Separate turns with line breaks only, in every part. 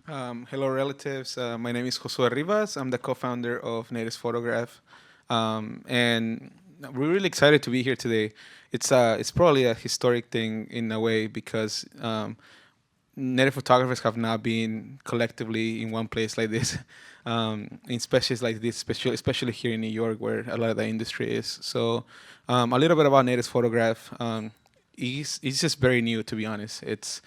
Hello, relatives. My name is Josué Rivas. I'm the co-founder of Natives Photograph, and we're really excited to be here today. It's probably a historic thing in a way because Native photographers have not been collectively in one place like this, in spaces like this, especially here in New York, where a lot of the industry is. So, a little bit about Natives Photograph. It's just very new, to be honest. It's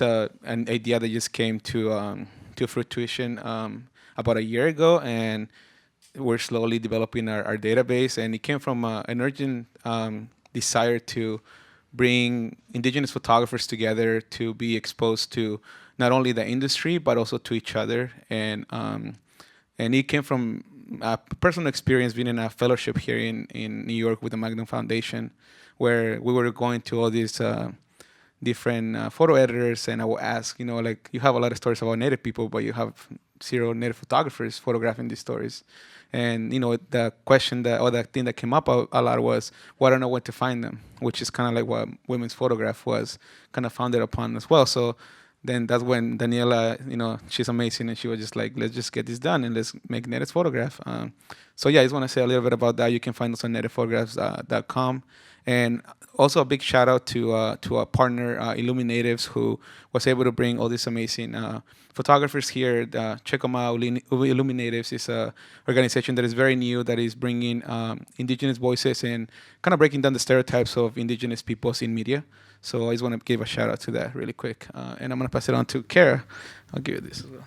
an idea that just came to fruition about a year ago, and we're slowly developing our database. And it came from an urgent desire to bring indigenous photographers together to be exposed to not only the industry but also to each other. And it came from a personal experience being in a fellowship here in New York with the Magnum Foundation, where we were going to all these different photo editors, and I will ask, like, you have a lot of stories about Native people, but you have zero Native photographers photographing these stories. And the question that or the thing that came up a lot was, well, I don't know where to find them, which is kind of like what Women's Photograph was kind of founded upon as well. So then that's when Daniela, she's amazing, and she was just like, let's just get this done and let's make Native Photograph. So yeah, I just want to say a little bit about that. You can find us on nativephotographs.com. And also a big shout out to our partner Illuminatives, who was able to bring all these amazing photographers here. Check them out. Illuminatives is a organization that is very new, that is bringing indigenous voices and kind of breaking down the stereotypes of indigenous peoples in media. So I just want to give a shout out to that really quick. And I'm going to pass it on to Cara. I'll give you this as well.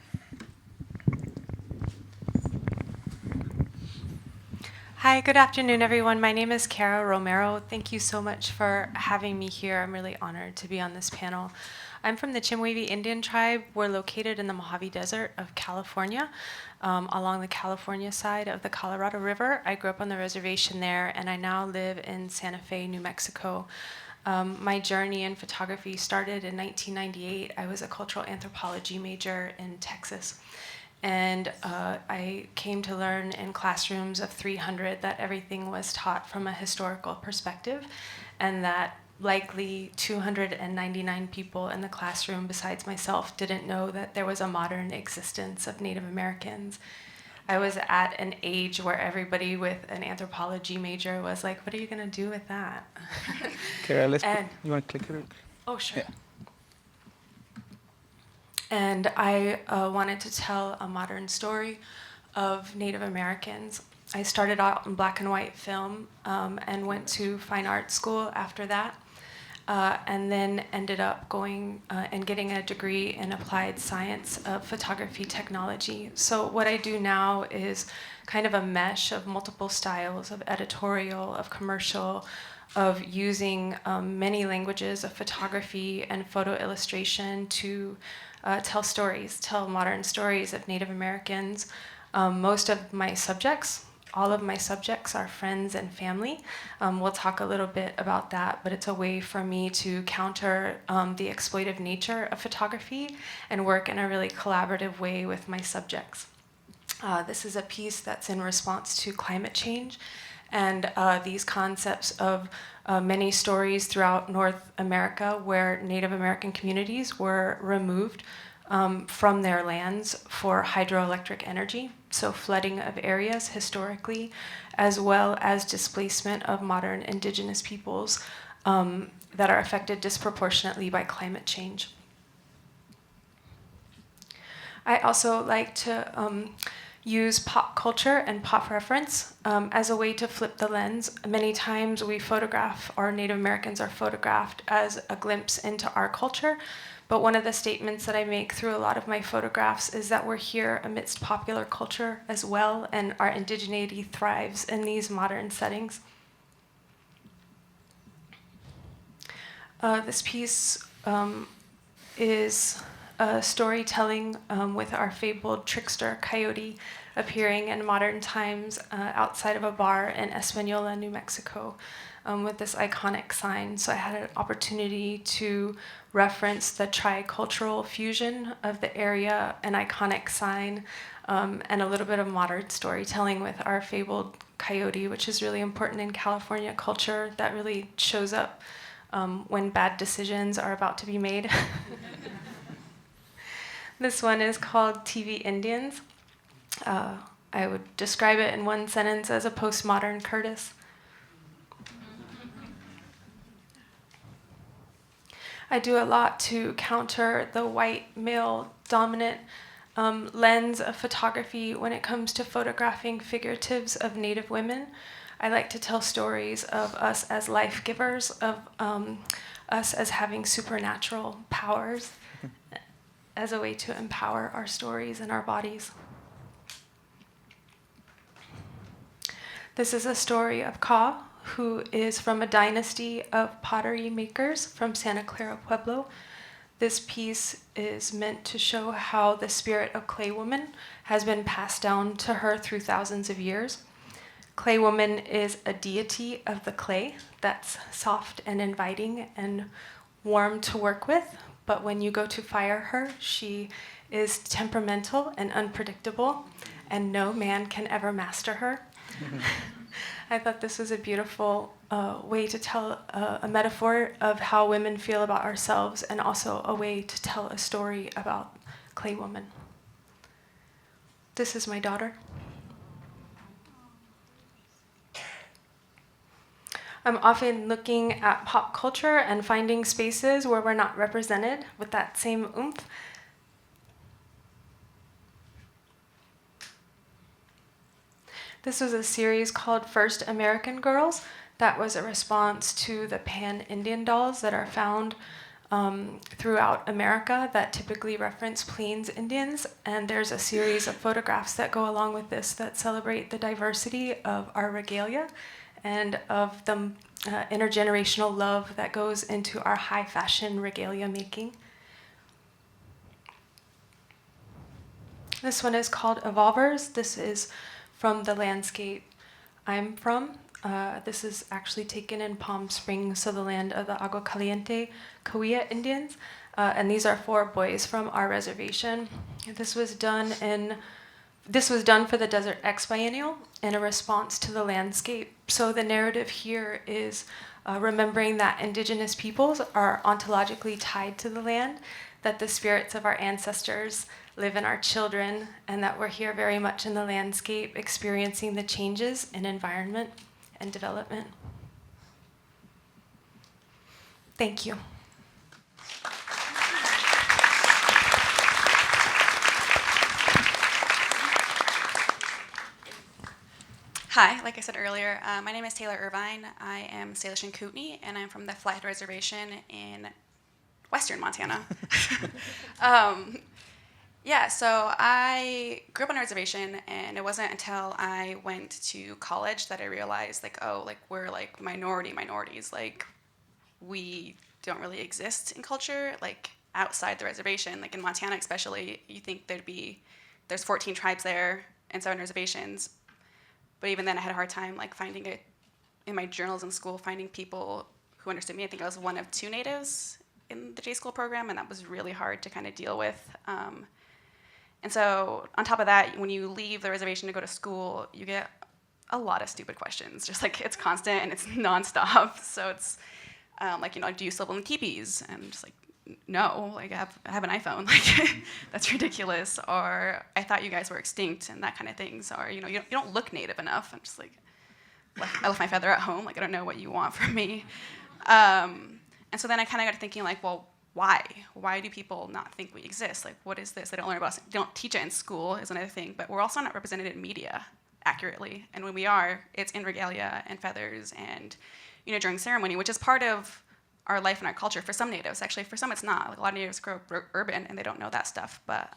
Hi, good afternoon, everyone. My name is Cara Romero. Thank you so much for having me here. I'm really honored to be on this panel. I'm from the Chemehuevi Indian tribe. We're located in the Mojave Desert of California, along the California side of the Colorado River. I grew up on the reservation there, and I now live in Santa Fe, New Mexico. My journey in photography started in 1998. I was a cultural anthropology major in Texas. And I came to learn in classrooms of 300 that everything was taught from a historical perspective, and that likely 299 people in the classroom besides myself didn't know that there was a modern existence of Native Americans. I was at an age where everybody with an anthropology major was like, what are you going to do with that?
Cara, you want to click it?
Oh, sure.
Yeah.
And I wanted to tell a modern story of Native Americans. I started out in black and white film and went to fine art school after that, and then ended up going and getting a degree in applied science of photography technology. So what I do now is kind of a mesh of multiple styles of editorial, of commercial, of using many languages of photography and photo illustration to tell stories, tell modern stories of Native Americans. Most of my subjects, all of my subjects are friends and family. We'll talk a little bit about that, but it's a way for me to counter the exploitive nature of photography and work in a really collaborative way with my subjects. This is a piece that's in response to climate change and these concepts of many stories throughout North America where Native American communities were removed from their lands for hydroelectric energy, so flooding of areas historically, as well as displacement of modern indigenous peoples that are affected disproportionately by climate change. I also like to use pop culture and pop reference as a way to flip the lens. Many times we photograph, or Native Americans are photographed as a glimpse into our culture, but one of the statements that I make through a lot of my photographs is that we're here amidst popular culture as well, and our indigeneity thrives in these modern settings. This piece is storytelling with our fabled trickster coyote appearing in modern times outside of a bar in Espanola, New Mexico, with this iconic sign. So I had an opportunity to reference the tricultural fusion of the area, an iconic sign, and a little bit of modern storytelling with our fabled coyote, which is really important in California culture. That really shows up when bad decisions are about to be made. This one is called TV Indians. I would describe it in one sentence as a postmodern Curtis. I do a lot to counter the white male dominant lens of photography when it comes to photographing figuratives of Native women. I like to tell stories of us as life givers, of us as having supernatural powers as a way to empower our stories and our bodies. This is a story of Ka, who is from a dynasty of pottery makers from Santa Clara Pueblo. This piece is meant to show how the spirit of Clay Woman has been passed down to her through thousands of years. Clay Woman is a deity of the clay that's soft and inviting and warm to work with, but when you go to fire her, she is temperamental and unpredictable, and no man can ever master her. I thought this was a beautiful way to tell a metaphor of how women feel about ourselves, and also a way to tell a story about Clay Woman. This is my daughter. I'm often looking at pop culture and finding spaces where we're not represented with that same oomph. This was a series called First American Girls that was a response to the pan-Indian dolls that are found throughout America that typically reference Plains Indians. And there's a series of photographs that go along with this that celebrate the diversity of our regalia and of the intergenerational love that goes into our high fashion regalia making. This one is called Evolvers. This is from the landscape I'm from. This is actually taken in Palm Springs, so the land of the Agua Caliente Cahuilla Indians. And these are 4 boys from our reservation. This was done for the Desert X Biennial in a response to the landscape. So the narrative here is remembering that Indigenous peoples are ontologically tied to the land, that the spirits of our ancestors live in our children, and that we're here very much in the landscape experiencing the changes in environment and development. Thank you.
Hi, like I said earlier, my name is Tailyr Irvine. I am Salish Kootenai, and I'm from the Flathead Reservation in western Montana. So I grew up on a reservation, and it wasn't until I went to college that I realized, we're minorities. Like, we don't really exist in culture, like, outside the reservation. Like, in Montana especially, you think there's 14 tribes there and 7 reservations. But even then, I had a hard time finding it in my journals in school, finding people who understood me. I think I was one of 2 natives in the J school program, and that was really hard to kind of deal with. And so on top of that, when you leave the reservation to go to school, you get a lot of stupid questions. Just it's constant and it's nonstop. So it's do you still live in teepees? And just no, I have an iPhone. That's ridiculous. Or I thought you guys were extinct, and that kind of things. Or you don't look native enough. I'm just I left my feather at home. I don't know what you want from me. And so then I kind of got thinking well, why? Why do people not think we exist? What is this? They don't learn about us. They don't teach it in school is another thing. But we're also not represented in media accurately. And when we are, it's in regalia and feathers and during ceremony, which is part of our life and our culture. For some natives, actually, for some it's not. A lot of natives grow up urban and they don't know that stuff. But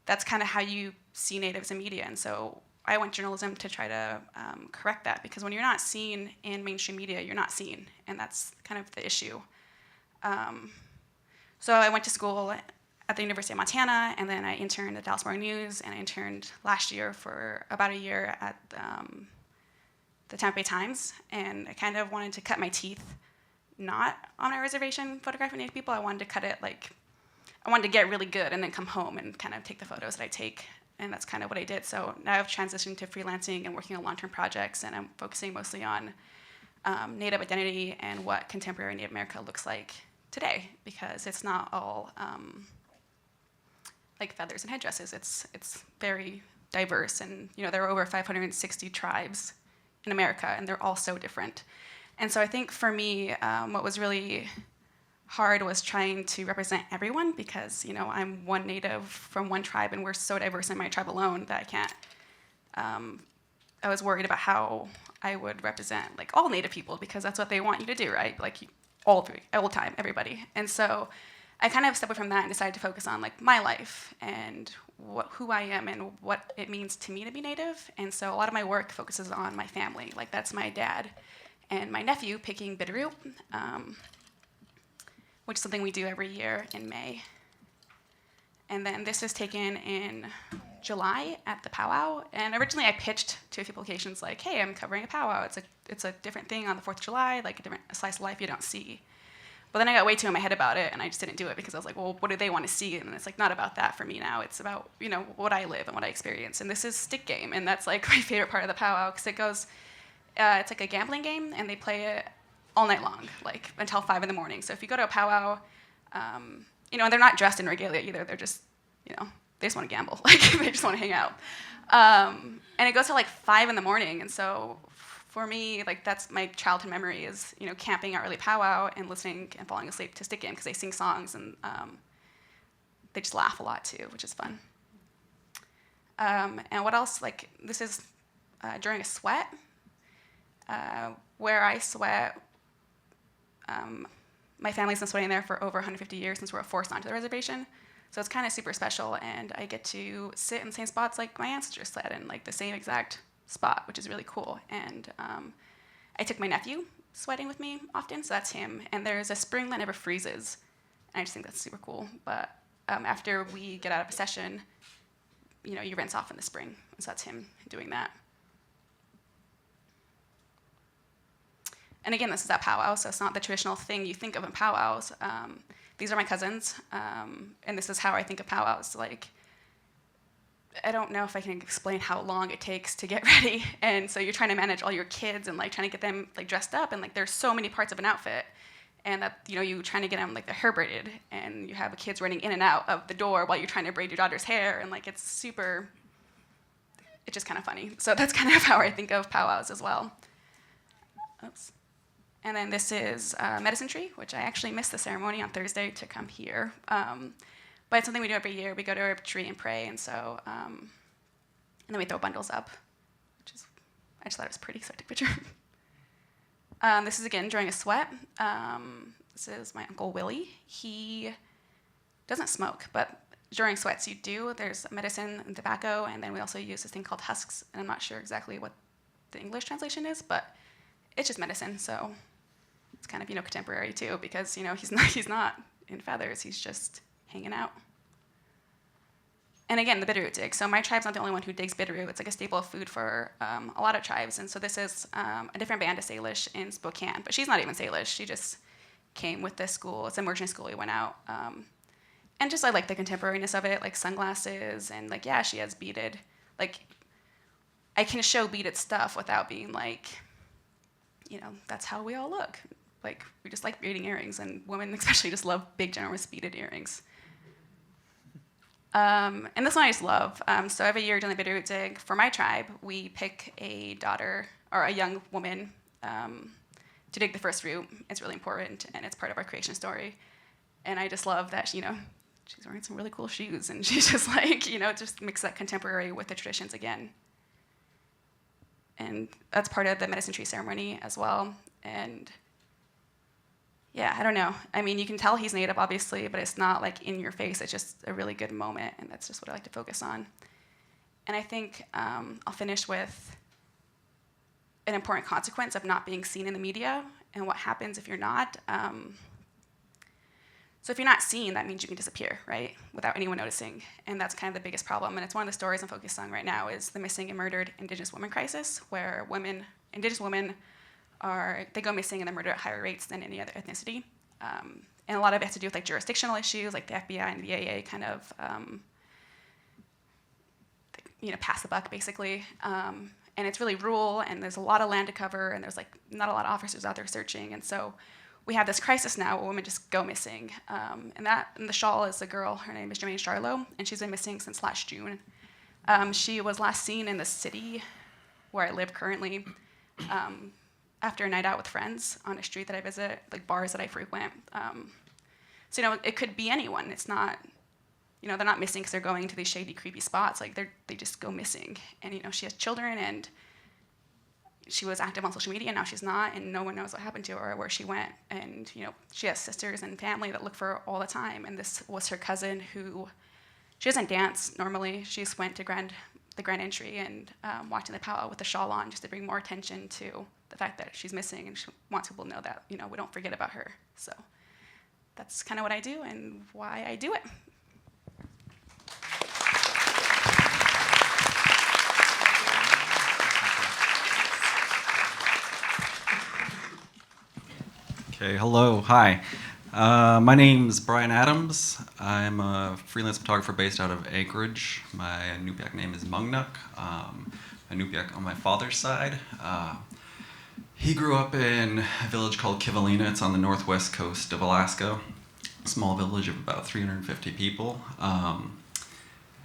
that's kind of how you see natives in media. And so I went journalism to try to correct that, because when you're not seen in mainstream media, you're not seen, and that's kind of the issue. So I went to school at the University of Montana, and then I interned at Dallas Morning News, and I interned last year for about a year at the Tampa Bay Times, and I kind of wanted to cut my teeth not on a reservation photographing Native people. I wanted to cut it I wanted to get really good and then come home and kind of take the photos that I take, and that's kind of what I did. So now I've transitioned to freelancing and working on long-term projects, and I'm focusing mostly on Native identity and what contemporary Native America looks like today, because it's not all like feathers and headdresses. It's very diverse, and there are over 560 tribes in America, and they're all so different. And so I think for me, what was really hard was trying to represent everyone, because I'm one native from one tribe, and we're so diverse in my tribe alone that I can't. I was worried about how I would represent like all Native people, because that's what they want you to do, right? Like all the time, everybody. And so I kind of stepped away from that and decided to focus on like my life and who I am and what it means to me to be Native. And so a lot of my work focuses on my family. Like that's my dad and my nephew picking bitterroot, which is something we do every year in May. And then this is taken in July at the powwow. And originally I pitched to a few publications like, hey, I'm covering a powwow. It's a different thing on the 4th of July, like a slice of life you don't see. But then I got way too in my head about it, and I just didn't do it, because I was like, well, what do they want to see? And it's like not about that for me now. It's about what I live and what I experience. And this is stick game, and that's like my favorite part of the powwow, because it goes, it's like a gambling game, and they play it all night long, like until 5 in the morning. So if you go to a powwow, and they're not dressed in regalia either. They're just, they just want to gamble. Like they just want to hang out. And it goes till like 5 in the morning. And so for me, like that's my childhood memory is, camping at early powwow and listening and falling asleep to stick game, because they sing songs and they just laugh a lot too, which is fun. And what else? Like this is during a sweat, where I sweat. My family's been sweating there for over 150 years since we're forced onto the reservation. So it's kind of super special, and I get to sit in the same spots like my ancestors sat in, like the same exact spot, which is really cool. And I took my nephew sweating with me often, so that's him. And there's a spring that never freezes, and I just think that's super cool. But after we get out of a session, you rinse off in the spring, so that's him doing that. And again, this is at powwow, so it's not the traditional thing you think of in powwows. These are my cousins, and this is how I think of powwows. Like, I don't know if I can explain how long it takes to get ready, and so you're trying to manage all your kids and like trying to get them like dressed up, and like there's so many parts of an outfit, and that you're trying to get them like they're hair braided, and you have the kids running in and out of the door while you're trying to braid your daughter's hair, and like it's just kind of funny. So that's kind of how I think of powwows as well. Oops. And then this is Medicine Tree, which I actually missed the ceremony on Thursday to come here. But it's something we do every year. We go to our tree and pray, and so, and then we throw bundles up, I just thought it was pretty, so I took a picture. This is, again, during a sweat. This is my Uncle Willie. He doesn't smoke, but during sweats you do. There's medicine and tobacco, and then we also use this thing called husks, and I'm not sure exactly what the English translation is, but it's just medicine, so it's kind of, contemporary too, because, he's not in feathers, he's just hanging out. And again, the bitterroot dig. So my tribe's not the only one who digs bitterroot. It's like a staple of food for a lot of tribes. And so this is a different band of Salish in Spokane, but she's not even Salish. She just came with this school. It's an immersion school we went out. And just I like the contemporariness of it, like sunglasses, and like, yeah, she has beaded. Like, I can show beaded stuff without being like, that's how we all look. Like, we just like beading earrings, and women especially just love big, generous beaded earrings. And this one I just love. So every year during the bitterroot dig, for my tribe, we pick a daughter or a young woman to dig the first root. It's really important, and it's part of our creation story. And I just love that, she's wearing some really cool shoes, and she's just like, just mix that contemporary with the traditions again. And that's part of the medicine tree ceremony as well. And yeah, I don't know. I mean, you can tell he's Native, obviously, but it's not like in your face. It's just a really good moment, and that's just what I like to focus on. And I think I'll finish with an important consequence of not being seen in the media and what happens if you're not. So if you're not seen, that means you can disappear, right, without anyone noticing. And that's kind of the biggest problem. And it's one of the stories I'm focused on right now is the missing and murdered Indigenous women crisis, where Indigenous women they go missing and they're murdered at higher rates than any other ethnicity. And a lot of it has to do with like jurisdictional issues, like the FBI and the VAA kind of, pass the buck basically. And it's really rural, and there's a lot of land to cover, and there's like not a lot of officers out there searching. And so we have this crisis now where women just go missing. And the shawl is a girl. Her name is Jermaine Charlo, and she's been missing since last June. She was last seen in the city where I live currently after a night out with friends on a street that I visit, like bars that I frequent. So, it could be anyone. It's not, they're not missing because they're going to these shady, creepy spots. Like, they just go missing. And, she has children, and she was active on social media, and now she's not, and no one knows what happened to her or where she went. And, she has sisters and family that look for her all the time. And this was her cousin who, she doesn't dance normally. She just went to the grand entry and watching the powwow with the shawl on just to bring more attention to the fact that she's missing, and she wants people to know that, we don't forget about her. So that's kind of what I do and why I do it.
Okay, hello, hi. My name's Brian Adams. I'm a freelance photographer based out of Anchorage. My Inupiaq name is Mungnuk. Inupiaq on my father's side. He grew up in a village called Kivalina. It's on the northwest coast of Alaska. A small village of about 350 people.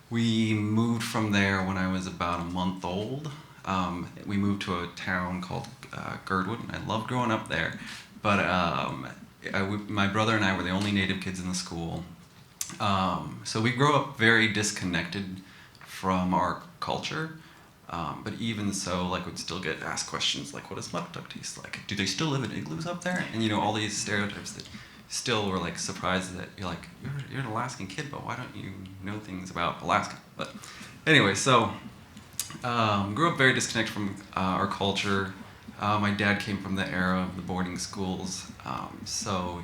We moved from there when I was about a month old. We moved to a town called Girdwood, and I loved growing up there. But my brother and I were the only Native kids in the school. So we grew up very disconnected from our culture. But even so, we'd still get asked questions like, what does muktuk taste like? Do they still live in igloos up there? And, all these stereotypes that still were, surprised that you're you're an Alaskan kid, but why don't you know things about Alaska? But anyway, so grew up very disconnected from our culture. My dad came from the era of the boarding schools, so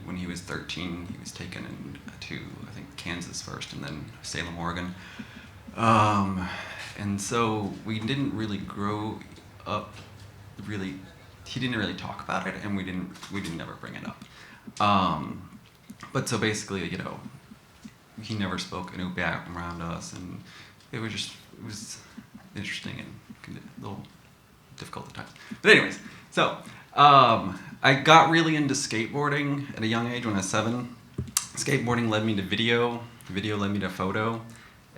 when he was 13, he was taken to, I think, Kansas first, and then Salem, Oregon. And so we didn't really grow up he didn't really talk about it, and we didn't ever bring it up. But so basically, he never spoke Inupiaq around us, and it was interesting and a little difficult at times. But anyways, so I got really into skateboarding at a young age when I was 7. Skateboarding led me to video. Video led me to photo.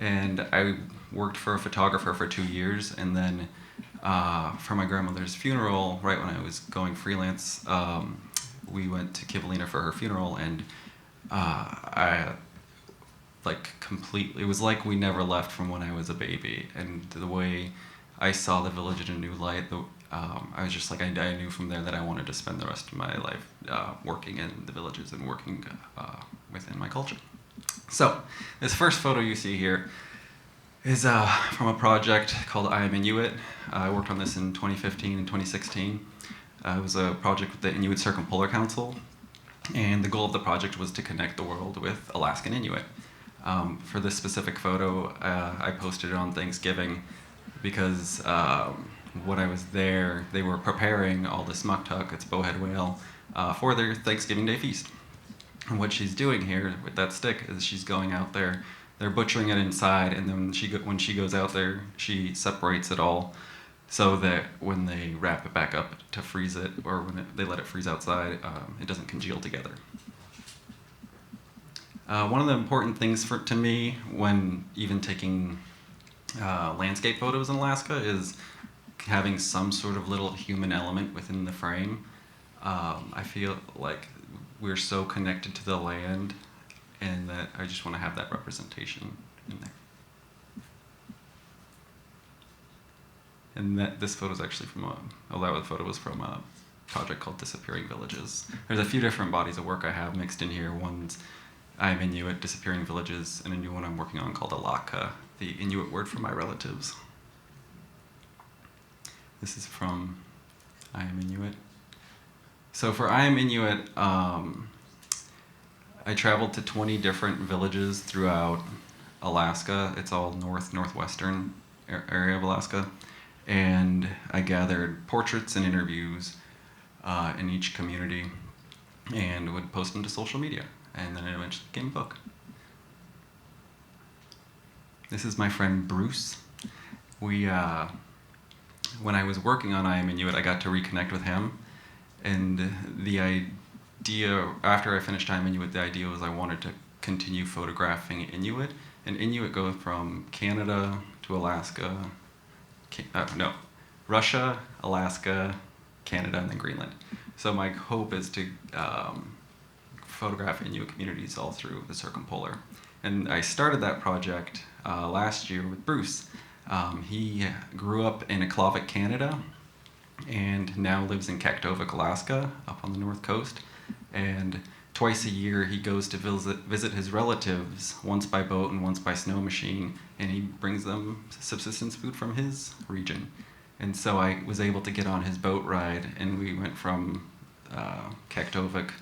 And I worked for a photographer for 2 years. And then for my grandmother's funeral, right when I was going freelance, we went to Kivalina for her funeral. And it was like we never left from when I was a baby. And the way I saw the village in a new light. I was just I knew from there that I wanted to spend the rest of my life working in the villages and working within my culture. So this first photo you see here is from a project called I Am Inuit. I worked on this in 2015 and 2016. It was a project with the Inuit Circumpolar Council, and the goal of the project was to connect the world with Alaskan Inuit. For this specific photo, I posted it on Thanksgiving, because when I was there, they were preparing all this muktuk, it's bowhead whale, for their Thanksgiving Day feast. And what she's doing here with that stick is she's going out there, they're butchering it inside, and then when she goes out there, she separates it all so that when they wrap it back up to freeze it, or when they let it freeze outside, it doesn't congeal together. One of the important things to me when even taking landscape photos in Alaska is having some sort of little human element within the frame. I feel like we're so connected to the land, and that I just want to have that representation in there. And this photo is actually from that photo was from a project called Disappearing Villages. There's a few different bodies of work I have mixed in here. One's I'm Inuit, Disappearing Villages, and a new one I'm working on called Alaka, the Inuit word for my relatives. This is from I Am Inuit. So for I Am Inuit, I traveled to 20 different villages throughout Alaska. It's all northwestern area of Alaska. And I gathered portraits and interviews in each community and would post them to social media. And then it eventually became a book. This is my friend Bruce. When I was working on I Am Inuit, I got to reconnect with him. And idea, after I finished Time Inuit, the idea was I wanted to continue photographing Inuit. And Inuit go from Canada to Alaska, Russia, Alaska, Canada, and then Greenland. So my hope is to photograph Inuit communities all through the circumpolar. And I started that project last year with Bruce. He grew up in Aklavik, Canada, and now lives in Kaktovik, Alaska, up on the north coast. And twice a year he goes to visit his relatives, once by boat and once by snow machine, and he brings them subsistence food from his region. And so I was able to get on his boat ride, and we went from Kaktovik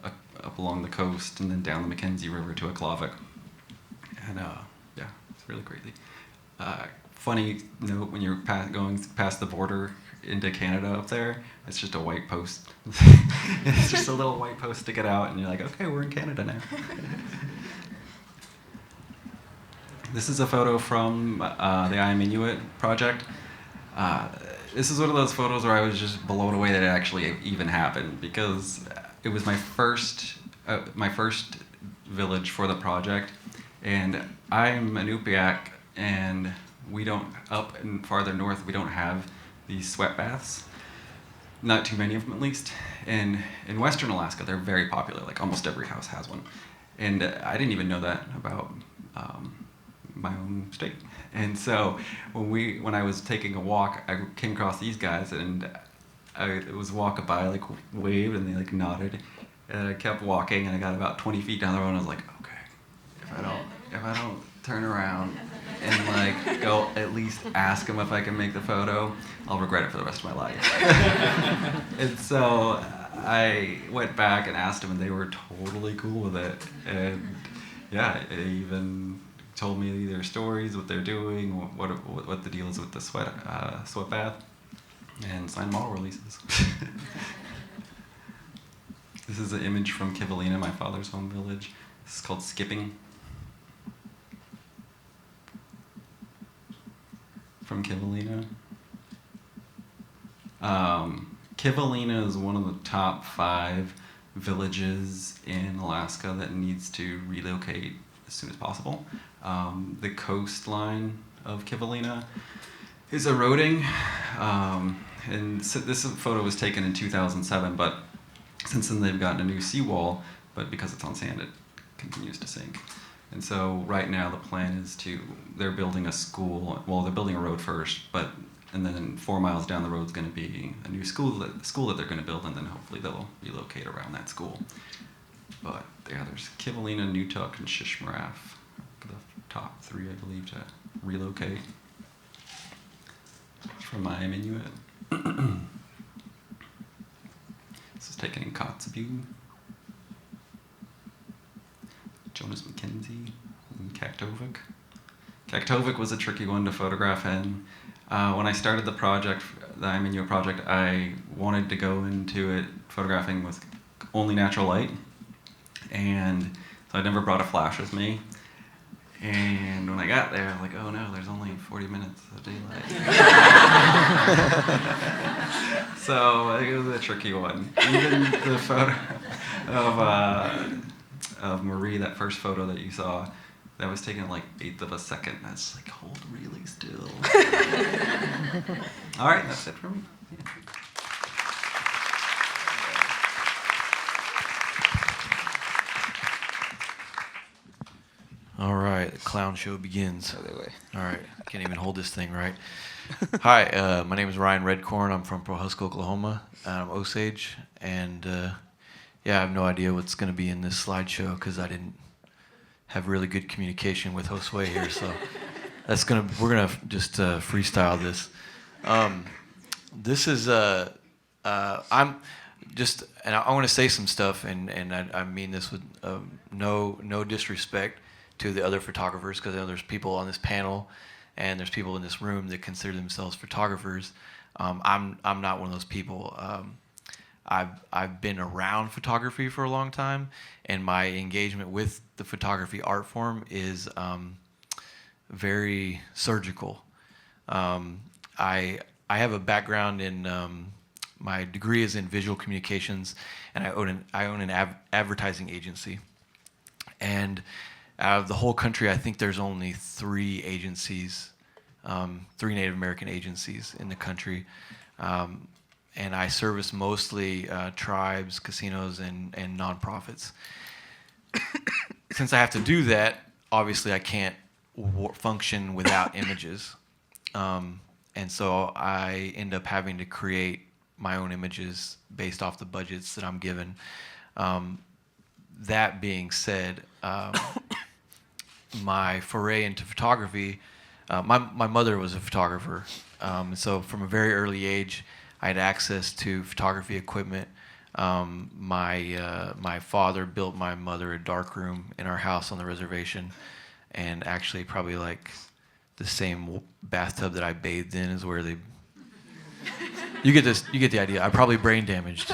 up along the coast and then down the Mackenzie River to Aklavik. And yeah, it's really crazy. Funny note, when you're going past the border into Canada up there, it's just a white post. It's just a little white post to get out, and you're like, okay, we're in Canada now. This is a photo from the I Am Inuit project. This is one of those photos where I was just blown away that it actually even happened, because it was my first village for the project, and I'm Inupiaq, and we don't, up and farther north, we don't have these sweat baths. Not too many of them, at least. And in Western Alaska, they're very popular. Like almost every house has one. And I didn't even know that about my own state. And so when I was taking a walk, I came across these guys, and it was walkabout, like waved, and they like nodded. And I kept walking, and I got about 20 feet down the road, and I was like, okay, if I don't turn around and like go at least ask them if I can make the photo, I'll regret it for the rest of my life. And so I went back and asked them, and they were totally cool with it. And yeah, they even told me their stories, what they're doing, what the deal is with the sweat bath, and signed model releases. This is an image from Kivalina, my father's home village. This is called Skipping. From Kivalina. Kivalina is one of the top 5 villages in Alaska that needs to relocate as soon as possible. The coastline of Kivalina is eroding, and so this photo was taken in 2007, but since then they've gotten a new seawall, but because it's on sand, it continues to sink. And so right now the plan is they're building a school, well, they're building a road first, and then 4 miles down the road is going to be a new school that they're going to build, and then hopefully they'll relocate around that school. But yeah, there's Kivalina, Inupiaq, and Shishmaref, the top 3, I believe, to relocate. From I Am Inuit. This is taken in Kotzebue. Jonas McKenzie in Kaktovik. Kaktovik was a tricky one to photograph in. When I started the project, the I Am Inuit project, I wanted to go into it photographing with only natural light, and so I never brought a flash with me. And when I got there, I was like, oh no, there's only 40 minutes of daylight. So it was a tricky one. Even the photo of Marie, that first photo that you saw, that was taken like 1/8 of a second. That's like, hold really still. All right, that's it for me. Yeah.
All right, the clown show begins. All right, I can't even hold this thing right. Hi, my name is Ryan RedCorn. I'm from Prohuska, Oklahoma. I'm Osage, and yeah, I have no idea what's going to be in this slideshow because I didn't have really good communication with Josué here. So we're gonna just freestyle this. This is I'm just, and I want to say some stuff, and I mean this with no disrespect to the other photographers, because I know there's people on this panel and there's people in this room that consider themselves photographers. I'm not one of those people. I've been around photography for a long time, and my engagement with the photography art form is very surgical. I have a background in my degree is in visual communications, and I own an advertising agency. And out of the whole country, I think there's only 3 agencies, 3 Native American agencies in the country. And I service mostly tribes, casinos, and nonprofits. Since I have to do that, obviously I can't function without images. And so I end up having to create my own images based off the budgets that I'm given. That being said, my foray into photography, my mother was a photographer. So from a very early age, I had access to photography equipment. My father built my mother a darkroom in our house on the reservation, and actually probably like the same bathtub that I bathed in is where they. You get the idea. I'm probably brain damaged.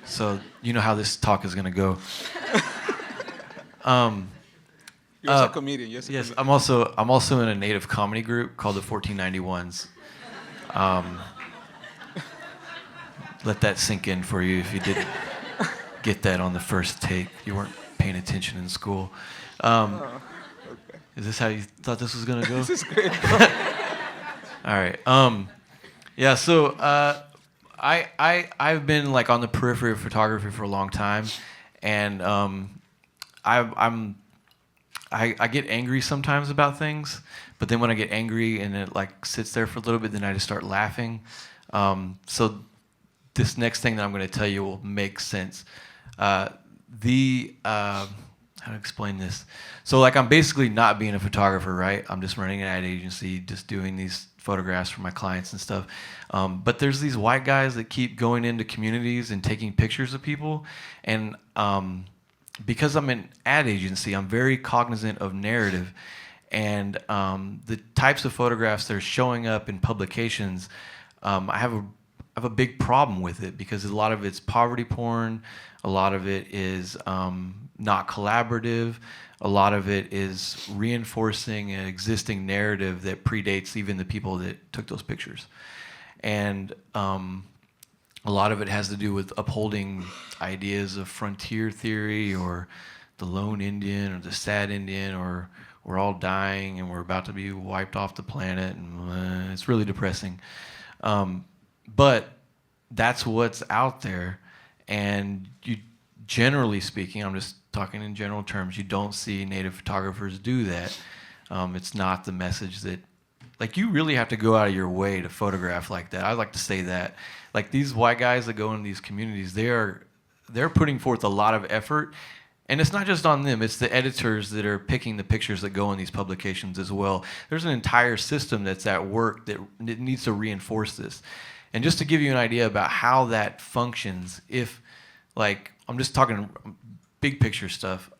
So you know how this talk is gonna go.
You're a comedian.
Yes, I'm also in a Native comedy group called the 1491s. Let that sink in for you if you didn't get that on the first take. You weren't paying attention in school.
Okay.
Is this how you thought this was gonna go?
This is great.
All right. Yeah. So I've been like on the periphery of photography for a long time, and I get angry sometimes about things, but then when I get angry and it like sits there for a little bit, then I just start laughing. So this next thing that I'm going to tell you will make sense. How to explain this? So like I'm basically not being a photographer, right? I'm just running an ad agency, just doing these photographs for my clients and stuff. But there's these white guys that keep going into communities and taking pictures of people, and because I'm an ad agency, I'm very cognizant of narrative, and the types of photographs that are showing up in publications, I have a big problem with it because a lot of it's poverty porn, a lot of it is not collaborative, a lot of it is reinforcing an existing narrative that predates even the people that took those pictures, and a lot of it has to do with upholding ideas of frontier theory or the lone Indian or the sad Indian, or we're all dying and we're about to be wiped off the planet, and it's really depressing. But that's what's out there, and you, generally speaking, I'm just talking in general terms, you don't see Native photographers do that. It's not the message that, like, you really have to go out of your way to photograph like that. I like to say that. Like, these white guys that go into these communities, they're putting forth a lot of effort, and it's not just on them, it's the editors that are picking the pictures that go in these publications as well. There's an entire system that's at work that needs to reinforce this. And just to give you an idea about how that functions, if, like, I'm just talking big picture stuff.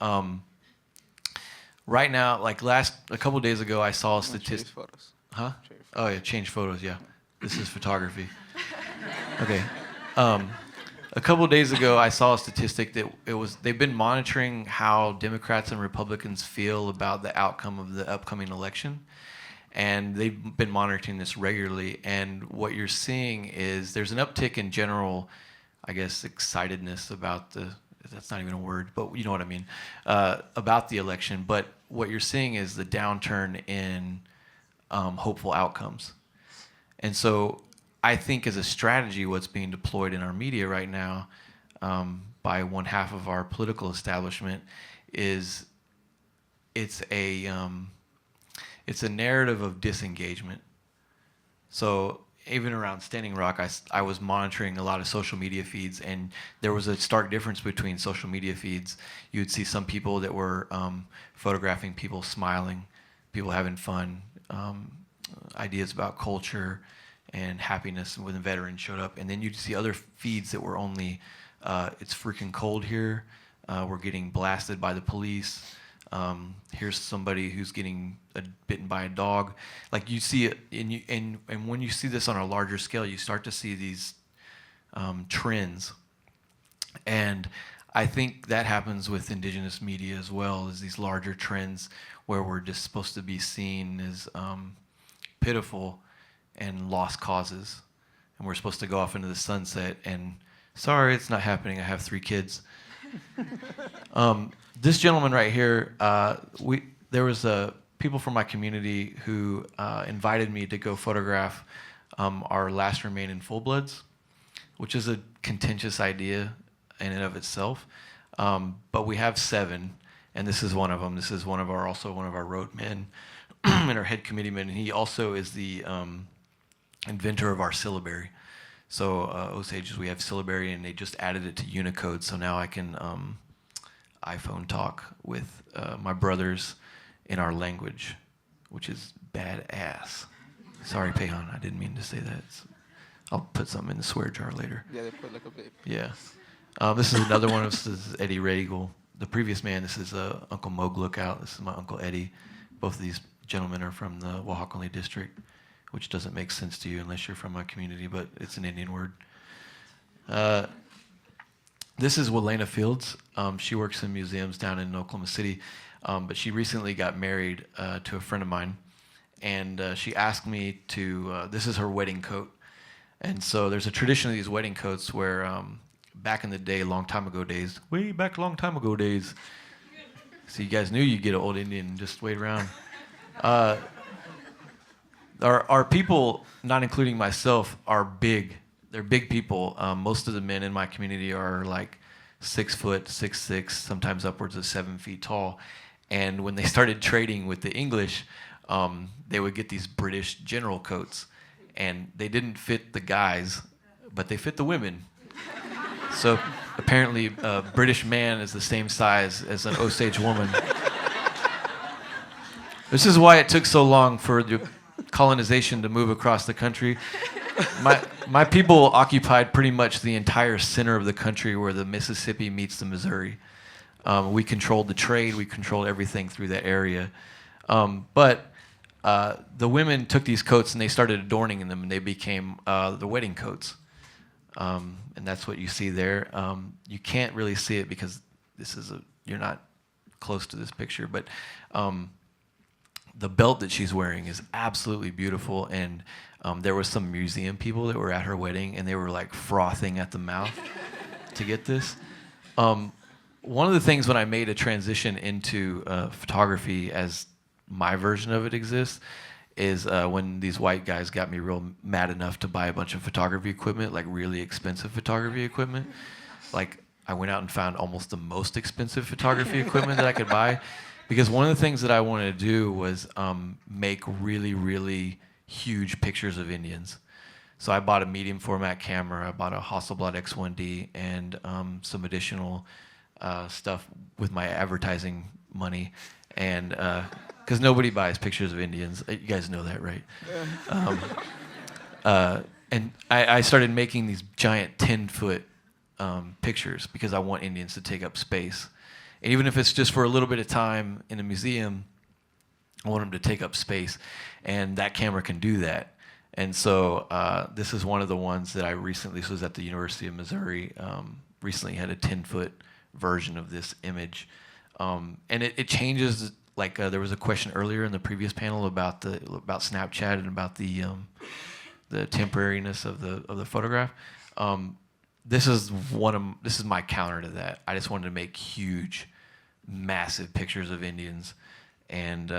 Right now, like a couple of days ago, I saw a statistic.
Photos.
Huh? Oh yeah, change photos. Yeah, this is photography. Okay. A couple of days ago, I saw a statistic that they've been monitoring how Democrats and Republicans feel about the outcome of the upcoming election, and they've been monitoring this regularly. And what you're seeing is there's an uptick in general, I guess, excitedness about that's not even a word, but you know what I mean, about the election. But what you're seeing is the downturn in hopeful outcomes. And so I think as a strategy, what's being deployed in our media right now by one half of our political establishment is it's a narrative of disengagement. So even around Standing Rock, I was monitoring a lot of social media feeds, and there was a stark difference between social media feeds. You would see some people that were photographing people smiling, people having fun, ideas about culture and happiness when the veterans showed up. And then you'd see other feeds that were only, it's freaking cold here, we're getting blasted by the police, here's somebody who's getting bitten by a dog. Like, you see it, and when you see this on a larger scale, you start to see these trends. And I think that happens with Indigenous media as well, as these larger trends where we're just supposed to be seen as pitiful, and lost causes. And we're supposed to go off into the sunset, and sorry, it's not happening. I have 3 kids. This gentleman right here, there was people from my community who invited me to go photograph our last remaining full-bloods, which is a contentious idea in and of itself. But we have 7, and this is one of them. This is also one of our roadmen and our head committeeman. And he also is the inventor of our syllabary. So Osage, we have syllabary, and they just added it to Unicode. So now I can iPhone talk with my brothers in our language, which is badass. Sorry, Pehan, I didn't mean to say that. I'll put something in the swear jar later.
Yeah, they put like a bit.
Yeah. This is another one. This is Eddie Regal. The previous man, this is Uncle Moog Lookout. This is my Uncle Eddie. Both of these gentlemen are from the Oaxaca district, which doesn't make sense to you unless you're from my community, but it's an Indian word. This is Welena Fields. She works in museums down in Oklahoma City, but she recently got married to a friend of mine, and she asked me to, this is her wedding coat. And so there's a tradition of these wedding coats where back in the day, long time ago days, way back long time ago days, so you guys knew you'd get an old Indian and just wait around. Our people, not including myself, are big. They're big people. Most of the men in my community are like 6 foot, 6'6", sometimes upwards of 7 feet tall. And when they started trading with the English, they would get these British general coats. And they didn't fit the guys, but they fit the women. So apparently a British man is the same size as an Osage woman. This is why it took so long for the colonization to move across the country. My people occupied pretty much the entire center of the country where the Mississippi meets the Missouri. We controlled the trade. We controlled everything through that area. But the women took these coats and they started adorning them, and they became the wedding coats. And that's what you see there. You can't really see it because you're not close to this picture, but the belt that she's wearing is absolutely beautiful. And there were some museum people that were at her wedding, and they were like frothing at the mouth to get this. One of the things when I made a transition into photography, as my version of it exists, is when these white guys got me real mad enough to buy a bunch of photography equipment, like really expensive photography equipment. Like I went out and found almost the most expensive photography equipment that I could buy, because one of the things that I wanted to do was make really, really huge pictures of Indians. So I bought a medium format camera, I bought a Hasselblad X1D, and some additional stuff with my advertising money, and because nobody buys pictures of Indians. You guys know that, right? And I started making these giant 10-foot pictures because I want Indians to take up space. And even if it's just for a little bit of time in a museum, I want them to take up space. And that camera can do that. And so this is one of the ones that I recently, this was at the University of Missouri, recently had a 10-foot version of this image. And it changes. Like there was a question earlier in the previous panel about Snapchat and about the temporariness of the photograph. This is my counter to that. I just wanted to make huge, massive pictures of Indians, and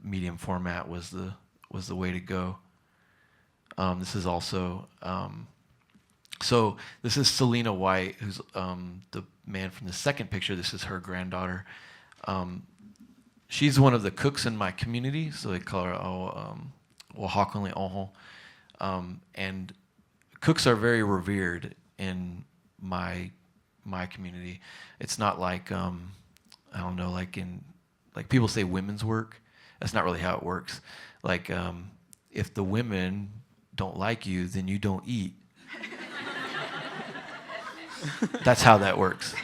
medium format was the way to go. This is also so this is Selena White, who's the man from the second picture. This is her granddaughter. She's one of the cooks in my community, so they call her Oaxacan Ojo. And cooks are very revered in my community. It's not like I don't know, like people say women's work. That's not really how it works. Like if the women don't like you, then you don't eat. That's how that works.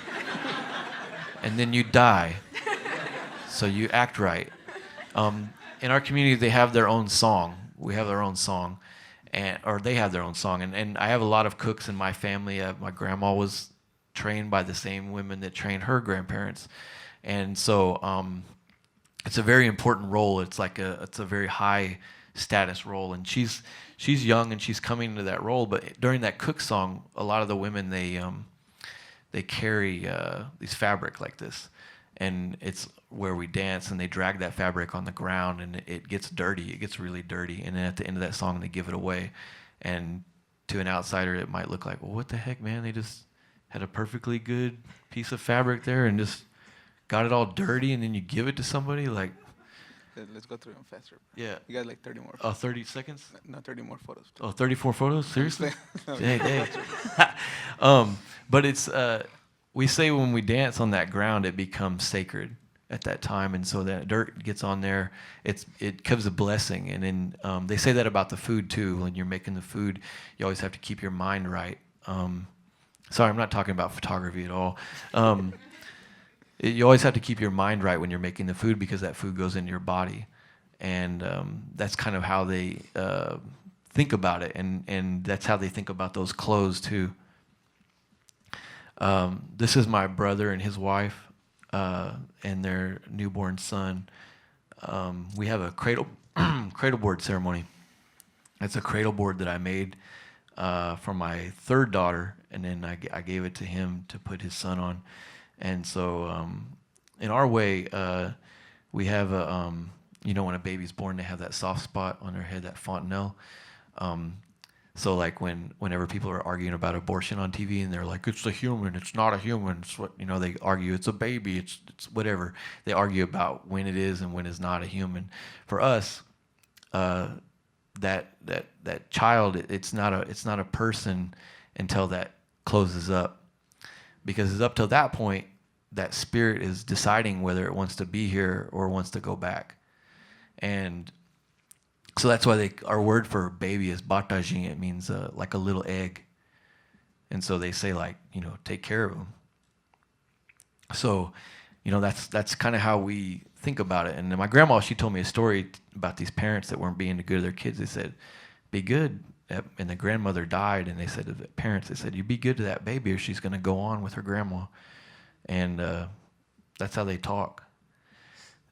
And then you die. So you act right. In our community, they have their own song. We have our own song, or they have their own song. And I have a lot of cooks in my family. My grandma was trained by the same women that trained her grandparents, and so it's a very important role. It's a very high status role, and she's young and she's coming into that role. But during that cook song, a lot of the women they carry these fabric like this, and it's where we dance, and they drag that fabric on the ground, and it gets dirty. It gets really dirty, and then at the end of that song, they give it away. And to an outsider, it might look like, well, what the heck, man? They just had a perfectly good piece of fabric there and just got it all dirty, and then you give it to somebody? Like,
let's go through them faster.
yeah.
You got like 30 more.
30 seconds?
No, 30 more photos.
Oh, 34 photos? Seriously?
No.
Dang. But it's, we say when we dance on that ground, it becomes sacred at that time. And so that dirt gets on there, it gives a blessing. And then they say that about the food too. When you're making the food, you always have to keep your mind right. Sorry, I'm not talking about photography at all. You always have to keep your mind right when you're making the food, because that food goes into your body. And that's kind of how they think about it. And that's how they think about those clothes too. This is my brother and his wife and their newborn son. We have a cradle board ceremony. It's a cradle board that I made for my third daughter, and then I gave it to him to put his son on. And so in our way, we have a, when a baby's born, they have that soft spot on their head, that fontanelle. So like whenever people are arguing about abortion on TV and they're like, it's a human, it's not a human, it's what, they argue, it's a baby, it's whatever. They argue about when it is and when it's not a human. For us, that child, it's not a person until that closes up. Because it's up till that point, that spirit is deciding whether it wants to be here or wants to go back. And so that's why our word for baby is batajing. It means like a little egg. And so they say like, take care of them. So, that's kind of how we think about it. And my grandma, she told me a story about these parents that weren't being good to their kids. They said, be good. And the grandmother died, and they said to the parents, they said, you be good to that baby or she's going to go on with her grandma. And that's how they talk.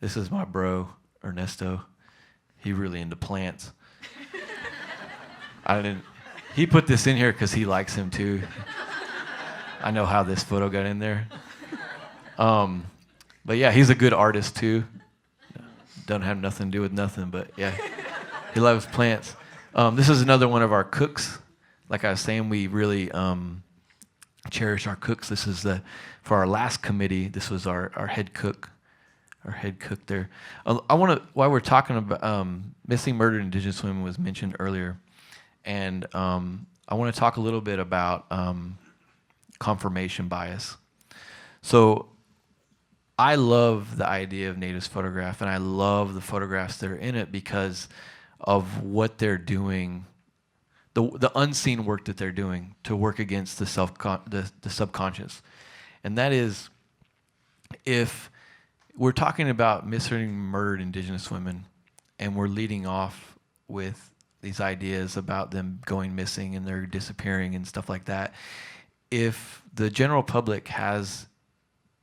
This is my bro, Ernesto. He really into plants. He put this in here because he likes him too. I know how this photo got in there. But yeah, he's a good artist too. Doesn't have nothing to do with nothing, but yeah, he loves plants. This is another one of our cooks. Like I was saying, we really cherish our cooks. This is for our last committee. This was our head cook. Our head cook there. While we're talking about missing, murdered Indigenous women was mentioned earlier, and I want to talk a little bit about confirmation bias. So I love the idea of Natives Photograph, and I love the photographs that are in it because of what they're doing, the unseen work that they're doing to work against the subconscious. And that is, if we're talking about missing, murdered Indigenous women, and we're leading off with these ideas about them going missing and they're disappearing and stuff like that. If the general public has,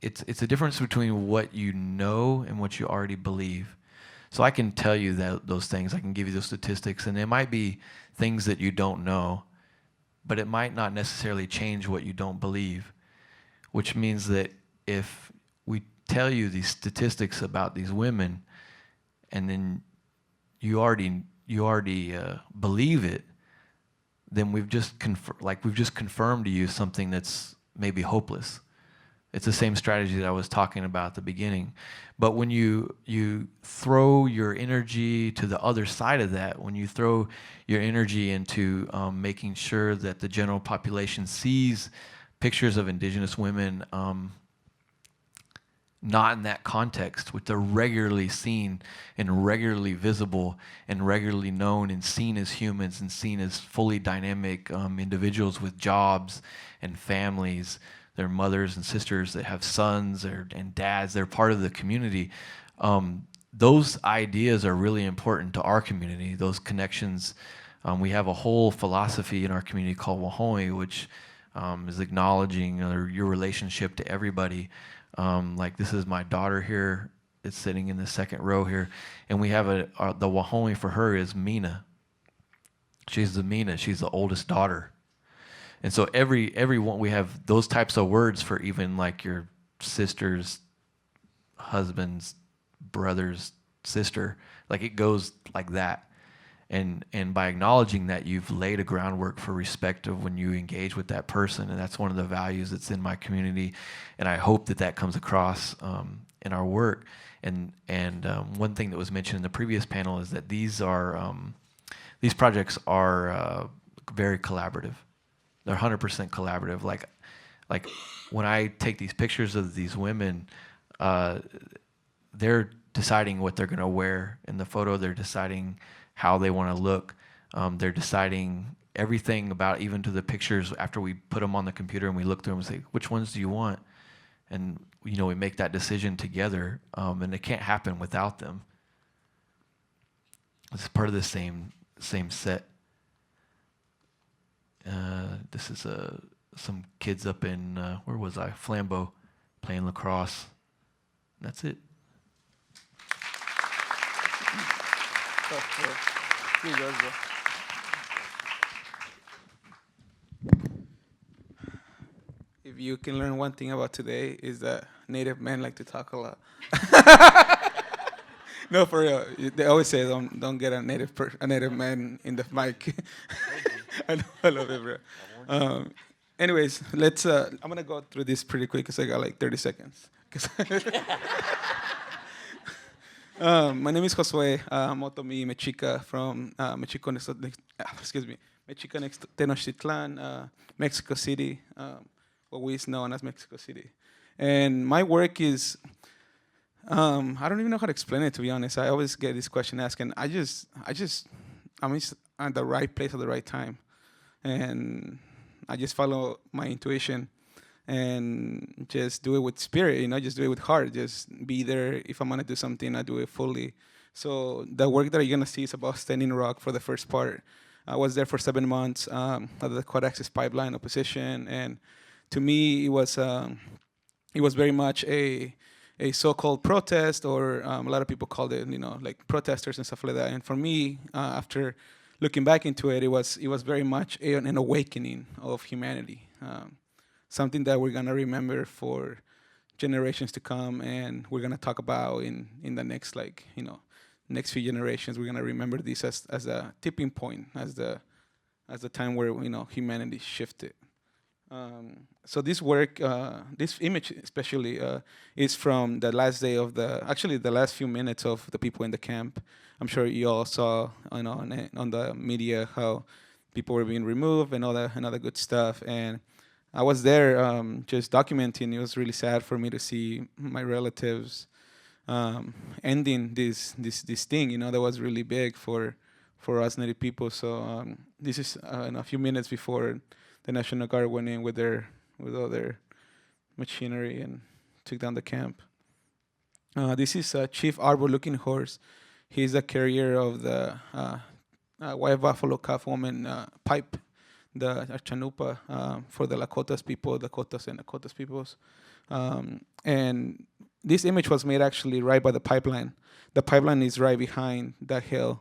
it's a difference between what you know and what you already believe. So I can tell you those things, I can give you those statistics, and it might be things that you don't know, but it might not necessarily change what you don't believe, which means that if we tell you these statistics about these women, and then you already believe it, then we've just confirmed to you something that's maybe hopeless. It's the same strategy that I was talking about at the beginning. But when you throw your energy to the other side of that, when you throw your energy into making sure that the general population sees pictures of Indigenous women not in that context, which they're regularly seen and regularly visible and regularly known and seen as humans and seen as fully dynamic individuals with jobs and families, their mothers and sisters that have sons and dads, they're part of the community. Those ideas are really important to our community, those connections. We have a whole philosophy in our community called Wahoi, which is acknowledging your relationship to everybody. Like this is my daughter here, is sitting in the second row here, and we have the Wahome for her is Mina. She's the oldest daughter. And so everyone, we have those types of words for even like your sister's husband's brother's sister. Like it goes like that. And by acknowledging that, you've laid a groundwork for respect of when you engage with that person. And that's one of the values that's in my community. And I hope that comes across in our work. And one thing that was mentioned in the previous panel is that these projects are very collaborative. They're 100% collaborative. Like when I take these pictures of these women, they're deciding what they're going to wear in the photo. They're deciding how they want to look. They're deciding everything about, even to the pictures after we put them on the computer and we look through them and say, which ones do you want? And we make that decision together, and it can't happen without them. It's part of the same set. This is some kids up in, where was I? Flambeau, playing lacrosse. That's it.
If you can learn one thing about today, is that Native men like to talk a lot. No, for real. They always say don't get a native man in the mic. I love it, bro. Anyways, let's. I'm gonna go through this pretty quick because I got like 30 seconds. My name is Josué. I'm Otomi Mexica from Mexica Tenochtitlan, Mexico City, what we is known as Mexico City. And my work is, I don't even know how to explain it, to be honest. I always get this question asked, and I'm at the right place at the right time. And I just follow my intuition and just do it with spirit, just do it with heart. Just be there. If I'm gonna do something, I do it fully. So the work that you're gonna see is about Standing Rock for the first part. I was there for 7 months at the Quad Access Pipeline opposition, and to me, it was very much a so-called protest, or a lot of people called it, like protesters and stuff like that. And for me, after looking back into it, it was very much an awakening of humanity. Something that we're gonna remember for generations to come, and we're gonna talk about in the next next few generations. We're gonna remember this as a tipping point, as the time where humanity shifted. So this work, this image especially, is from the last day of the last few minutes of the people in the camp. I'm sure you all saw on the media how people were being removed and all that good stuff. And I was there just documenting. It was really sad for me to see my relatives ending this thing, that was really big for us Native people. So this is a few minutes before the National Guard went in with all their machinery and took down the camp. This is Chief Arbor Looking Horse. He's a carrier of the White Buffalo Calf Woman pipe, the Chanupa, for the Lakotas people, Dakotas and Dakotas peoples. And this image was made actually right by the pipeline. The pipeline is right behind that hill.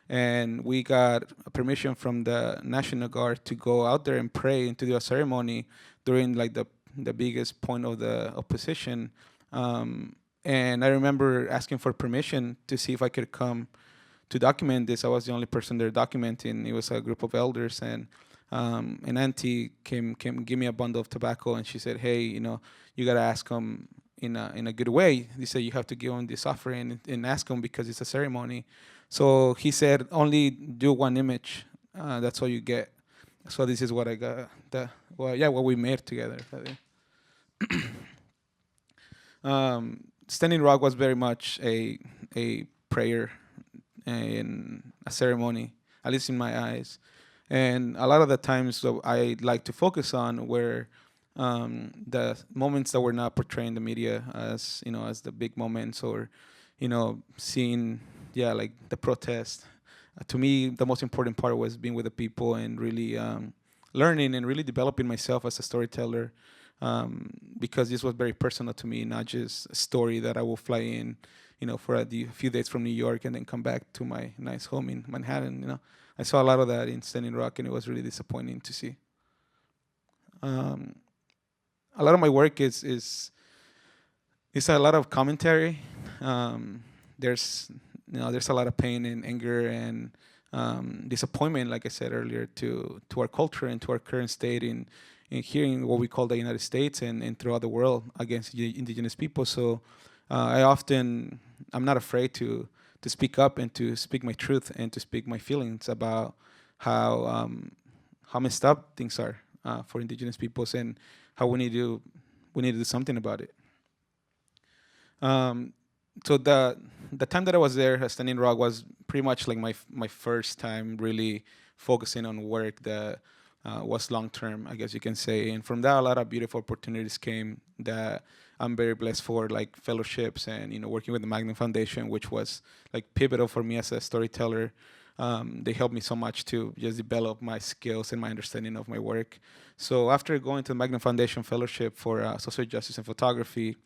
And we got permission from the National Guard to go out there and pray and to do a ceremony during like the biggest point of the opposition. And I remember asking for permission to see if I could come to document this. I was the only person there documenting. It was a group of elders, and an auntie came give me a bundle of tobacco, and she said, "Hey, you gotta ask them in a good way." He said, "You have to give them this offering and ask them because it's a ceremony." So he said, "Only do one image. That's all you get." So this is what I got. What we made together. Standing Rock was very much a prayer and a ceremony, at least in my eyes. And a lot of the times that I like to focus on were the moments that were not portrayed in the media as the big moments, or seeing like the protest. To me, the most important part was being with the people and really learning and really developing myself as a storyteller, because this was very personal to me, not just a story that I will fly in for a few days from New York and then come back to my nice home in Manhattan. I saw a lot of that in Standing Rock, and it was really disappointing to see. A lot of my work is a lot of commentary. There's there's a lot of pain and anger and disappointment, like I said earlier, to our culture and to our current state in hearing what we call the United States and throughout the world against indigenous people. So I'm not afraid to speak up and to speak my truth and to speak my feelings about how messed up things are for indigenous peoples and how we need to do something about it. So the time that I was there at Standing Rock was pretty much like my first time really focusing on work that was long term, I guess you can say. And from that, a lot of beautiful opportunities came that I'm very blessed for, like fellowships and working with the Magnum Foundation, which was like pivotal for me as a storyteller. They helped me so much to just develop my skills and my understanding of my work. So after going to the Magnum Foundation Fellowship for Social Justice and Photography,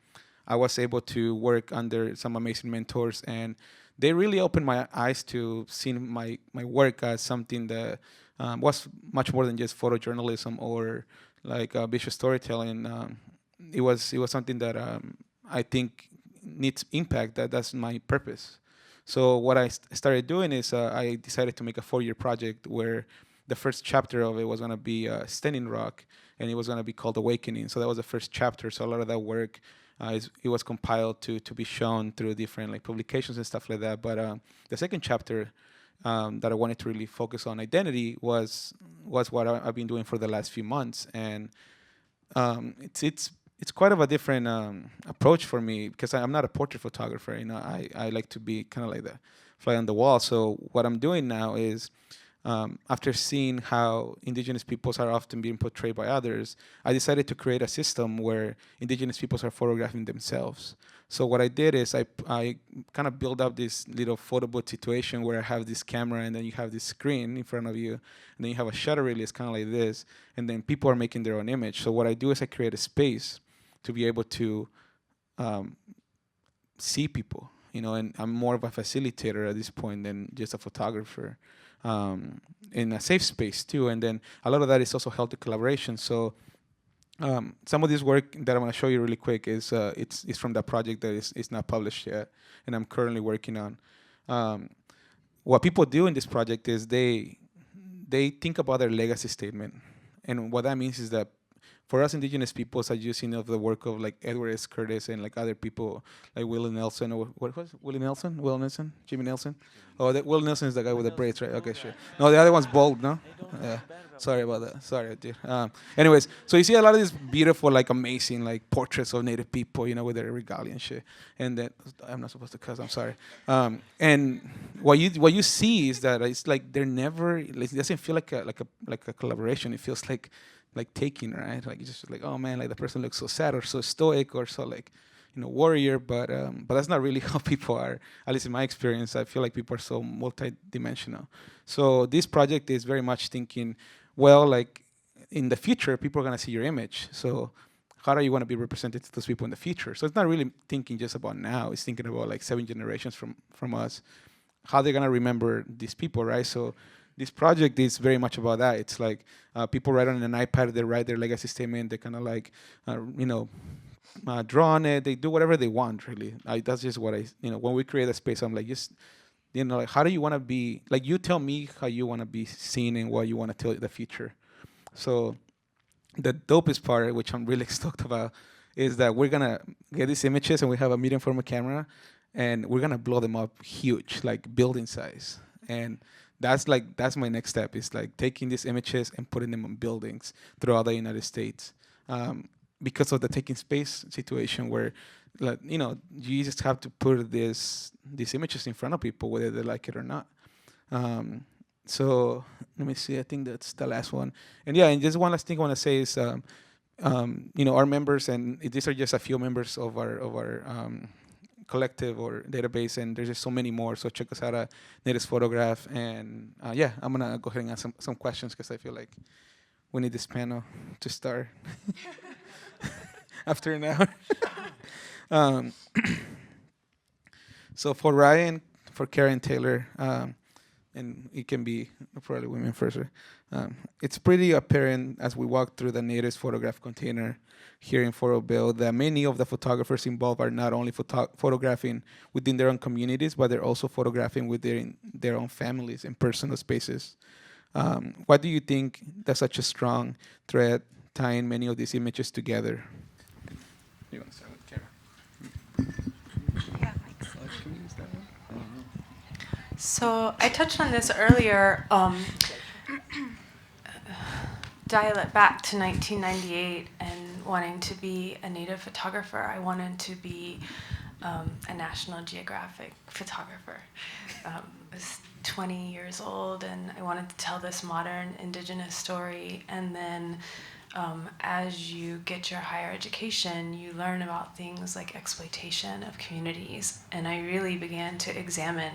I was able to work under some amazing mentors, and they really opened my eyes to seeing my work as something that was much more than just photojournalism or like visual storytelling. It was something that I think needs impact. That's my purpose. So what I started doing is I decided to make a 4-year project where the first chapter of it was going to be Standing Rock, and it was going to be called Awakening. So that was the first chapter. So a lot of that work, it was compiled to be shown through different like publications and stuff like that. But the second chapter that I wanted to really focus on identity was what I've been doing for the last few months, and it's quite of a different approach for me because I'm not a portrait photographer. I like to be kind of like the fly on the wall. So what I'm doing now is after seeing how indigenous peoples are often being portrayed by others, I decided to create a system where indigenous peoples are photographing themselves. So what I did is I kind of built up this little photo booth situation where I have this camera and then you have this screen in front of you, and then you have a shutter release kind of like this, and then people are making their own image. So what I do is I create a space to be able to see people, and I'm more of a facilitator at this point than just a photographer. In a safe space too, and then a lot of that is also healthy collaboration. So some of this work that I'm going to show you really quick is it's from that project that is not published yet, and I'm currently working on. What people do in this project is they think about their legacy statement, and what that means is that for us indigenous peoples, as you've seen of the work of like Edward S. Curtis and like other people like Willie Nelson, or what was it? Willie Nelson? Will Nelson? Jimmy Nelson? Oh, Will Nelson is the guy with the braids, right? Okay, sure. No, the other one's bald, no? Yeah. Sorry about that. Sorry, dude. Anyways, so you see a lot of these beautiful, like amazing, like portraits of Native people, with their regalia and shit. And then I'm not supposed to cuss. I'm sorry. And what you see is that it's like they're never. It doesn't feel like a collaboration. It feels like taking, right? Like it's just like, oh man, like the person looks so sad or so stoic or so like, warrior. But that's not really how people are. At least in my experience, I feel like people are so multidimensional. So this project is very much thinking, well, like in the future, people are gonna see your image. So how do you want to be represented to those people in the future? So it's not really thinking just about now. It's thinking about like 7 generations from us, how they're gonna remember these people, right? So this project is very much about that. It's like people write on an iPad, they write their legacy statement, they kind of like, draw on it, they do whatever they want, really. That's just what when we create a space, I'm like, just, like, how do you want to be, like, you tell me how you want to be seen and what you want to tell the future. So the dopest part, which I'm really stoked about, is that we're going to get these images and we have a medium format camera and we're going to blow them up huge, like building size. And that's my next step, is like taking these images and putting them on buildings throughout the United States, because of the taking space situation where, like, you just have to put these images in front of people whether they like it or not. So let me see. I think that's the last one. And yeah, and just one last thing I want to say is, our members, and these are just a few members of our collective or database, and there's just so many more. So check us out at Natives Photograph, and yeah, I'm gonna go ahead and ask some questions because I feel like we need this panel to start after an hour. So for Ryan, for Cara and Tailyr, and it can be probably women first. It's pretty apparent as we walk through the Natives photograph container here in Photoville that many of the photographers involved are not only photographing within their own communities, but they're also photographing within their own families and personal spaces. Why do you think there's such a strong thread tying many of these images together? You want to start with Cara?
Yeah, thanks.
Can we use that one?
So I touched on this earlier. Dial it back to 1998 and wanting to be a Native photographer. I wanted to be a National Geographic photographer. I was 20 years old and I wanted to tell this modern Indigenous story. And then as you get your higher education, you learn about things like exploitation of communities. And I really began to examine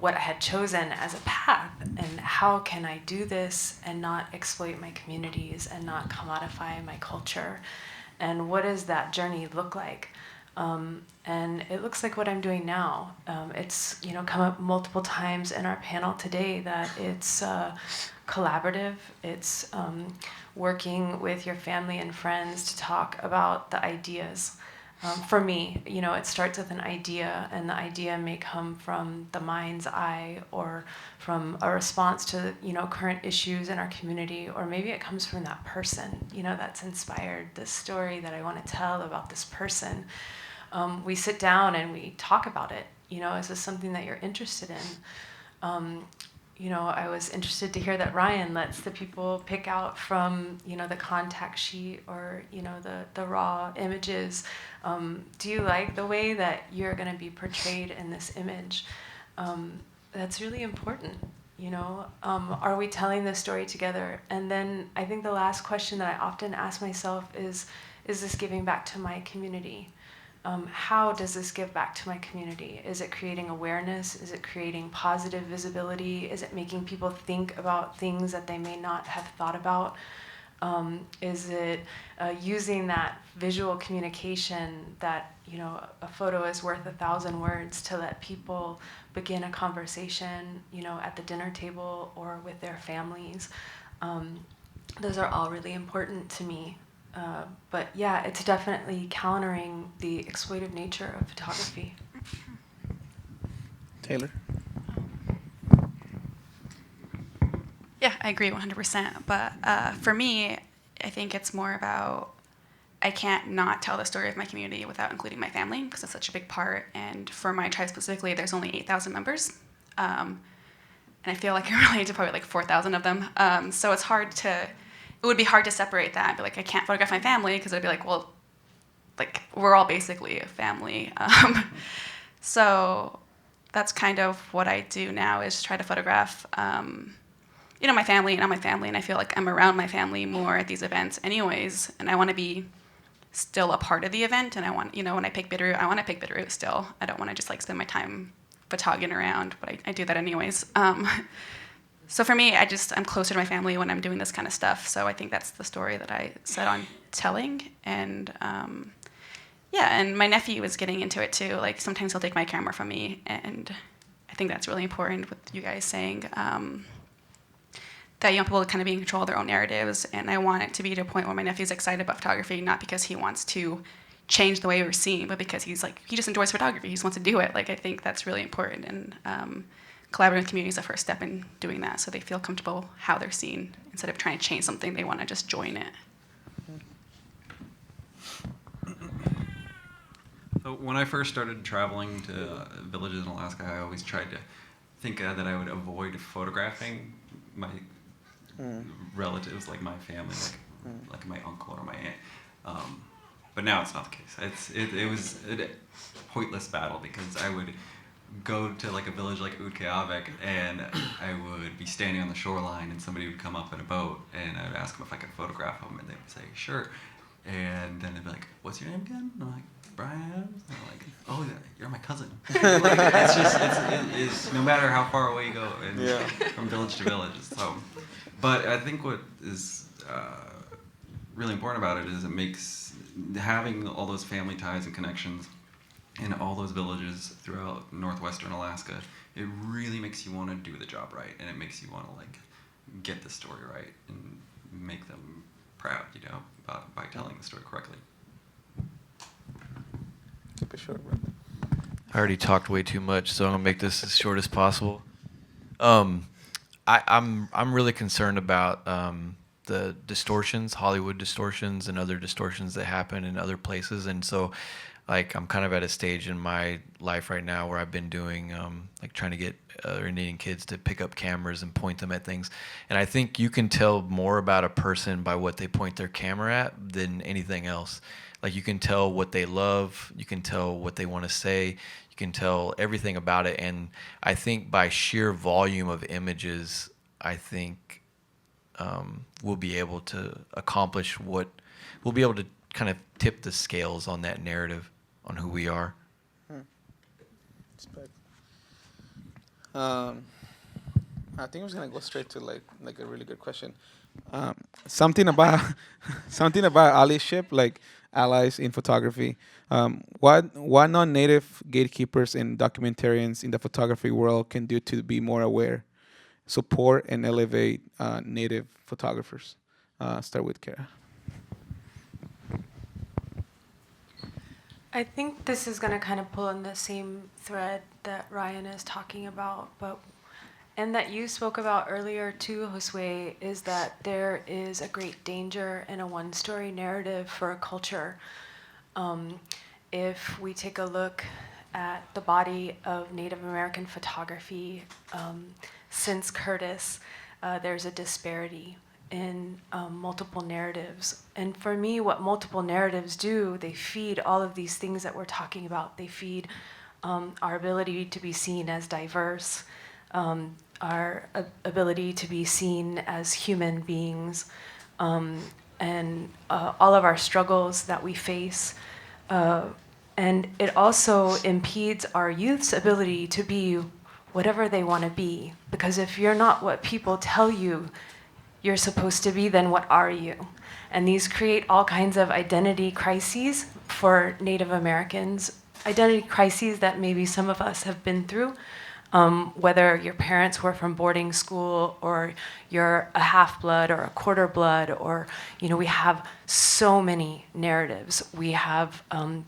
what I had chosen as a path and how can I do this and not exploit my communities and not commodify my culture, and what does that journey look like? And it looks like what I'm doing now. It's come up multiple times in our panel today that it's collaborative. It's working with your family and friends to talk about the ideas. For me, it starts with an idea, and the idea may come from the mind's eye or from a response to, current issues in our community, or maybe it comes from that person, that's inspired this story that I want to tell about this person. We sit down and we talk about it. Is this something that you're interested in? I was interested to hear that Ryan lets the people pick out from, the contact sheet or, the raw images. Do you like the way that you're going to be portrayed in this image? That's really important. Are we telling this story together? And then I think the last question that I often ask myself is this giving back to my community? How does this give back to my community? Is it creating awareness? Is it creating positive visibility? Is it making people think about things that they may not have thought about? Is it using that visual communication that, a photo is worth 1,000 words to let people begin a conversation, at the dinner table or with their families? Those are all really important to me. But yeah, it's definitely countering the exploitive nature of photography.
Tailyr?
Yeah, I agree 100%. But for me, I think it's more about I can't not tell the story of my community without including my family because it's such a big part. And for my tribe specifically, there's only 8,000 members. And I feel like I relate to probably like 4,000 of them. So it's hard to, it would be hard to separate that and be like, I can't photograph my family because I'd be like, well, like we're all basically a family. So that's kind of what I do now is try to photograph my family and not my family, and I feel like I'm around my family more at these events anyways, and I want to be still a part of the event, and I want, when I pick Bitterroot, I want to pick Bitterroot still. I don't want to just like spend my time photographing around, but I do that anyways. So for me, I'm closer to my family when I'm doing this kind of stuff, so I think that's the story that I set on telling, and and my nephew is getting into it too. Like sometimes he'll take my camera from me, and I think that's really important with you guys saying that young people kind of be in control of their own narratives, and I want it to be to a point where my nephew's excited about photography, not because he wants to change the way we're seen, but because he just enjoys photography. He just wants to do it. Like I think that's really important, and collaborating with community is the first step in doing that, so they feel comfortable how they're seen instead of trying to change something. They want to just join it.
So when I first started traveling to villages in Alaska, I always tried to think that I would avoid photographing my relatives, like my family, like my uncle or my aunt. But now it's not the case. It was a pointless battle because I would go to like a village like Inupiaq and I would be standing on the shoreline and somebody would come up in a boat and I would ask them if I could photograph them and they would say, sure. And then they'd be like, what's your name again? And I'm like, Brian. And I'm like, oh, you're my cousin. Like, it's no matter how far away you go from village to village. So, but I think what is really important about it is it makes having all those family ties and connections in all those villages throughout northwestern Alaska, it really makes you want to do the job right, and it makes you want to like get the story right and make them proud, you know, by telling the story correctly.
Keep it short, bro.
I already talked way too much, so I'm gonna make this as short as possible. I'm really concerned about the distortions, Hollywood distortions, and other distortions that happen in other places, and so like I'm kind of at a stage in my life right now where I've been doing like trying to get other Indian kids to pick up cameras and point them at things, and I think you can tell more about a person by what they point their camera at than anything else. Like you can tell what they love, you can tell what they want to say, you can tell everything about it, and I think by sheer volume of images, I think we'll be able to accomplish what we'll be able to kind of tip the scales on that narrative on who we are.
Respect. I think I was gonna go straight to like a really good question. Something about something about allyship, like allies in photography. What non-native gatekeepers and documentarians in the photography world can do to be more aware, support, and elevate native photographers? Start with Cara.
I think this is going to kind of pull in the same thread that Ryan is talking about, and that you spoke about earlier too, Josué, is that there is a great danger in a one-story narrative for a culture. If we take a look at the body of Native American photography since Curtis, there's a disparity in multiple narratives. And for me, what multiple narratives do, they feed all of these things that we're talking about. They feed our ability to be seen as diverse, our ability to be seen as human beings, and all of our struggles that we face. And it also impedes our youth's ability to be whatever they want to be. Because if you're not what people tell you you're supposed to be, then what are you? And these create all kinds of identity crises for Native Americans, identity crises that maybe some of us have been through, whether your parents were from boarding school or you're a half-blood or a quarter-blood, or, you know, we have so many narratives. We have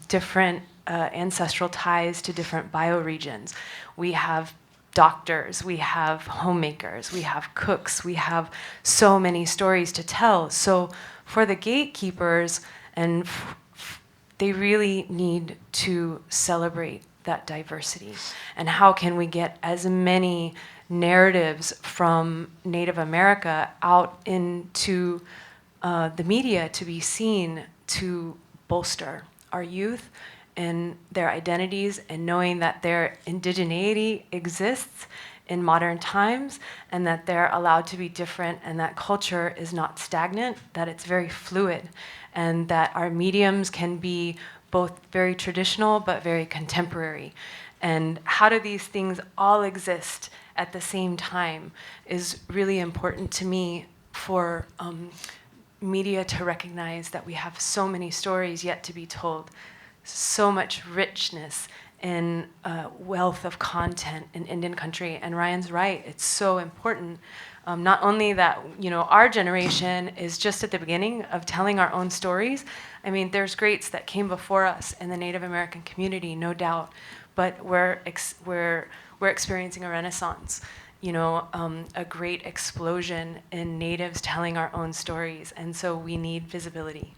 different ancestral ties to different bioregions. We have doctors, we have homemakers, we have cooks, we have so many stories to tell. So for the gatekeepers, and they really need to celebrate that diversity. And how can we get as many narratives from Native America out into the media to be seen, to bolster our youth and their identities, and knowing that their indigeneity exists in modern times, and that they're allowed to be different, and that culture is not stagnant, that it's very fluid, and that our mediums can be both very traditional but very contemporary. And how do these things all exist at the same time is really important to me for media to recognize that we have so many stories yet to be told, so much richness and wealth of content in Indian country. And Ryan's right, it's so important. Not only that, you know, our generation is just at the beginning of telling our own stories. I mean, there's greats that came before us in the Native American community, no doubt, but we're experiencing a renaissance, you know, a great explosion in natives telling our own stories, and so we need visibility.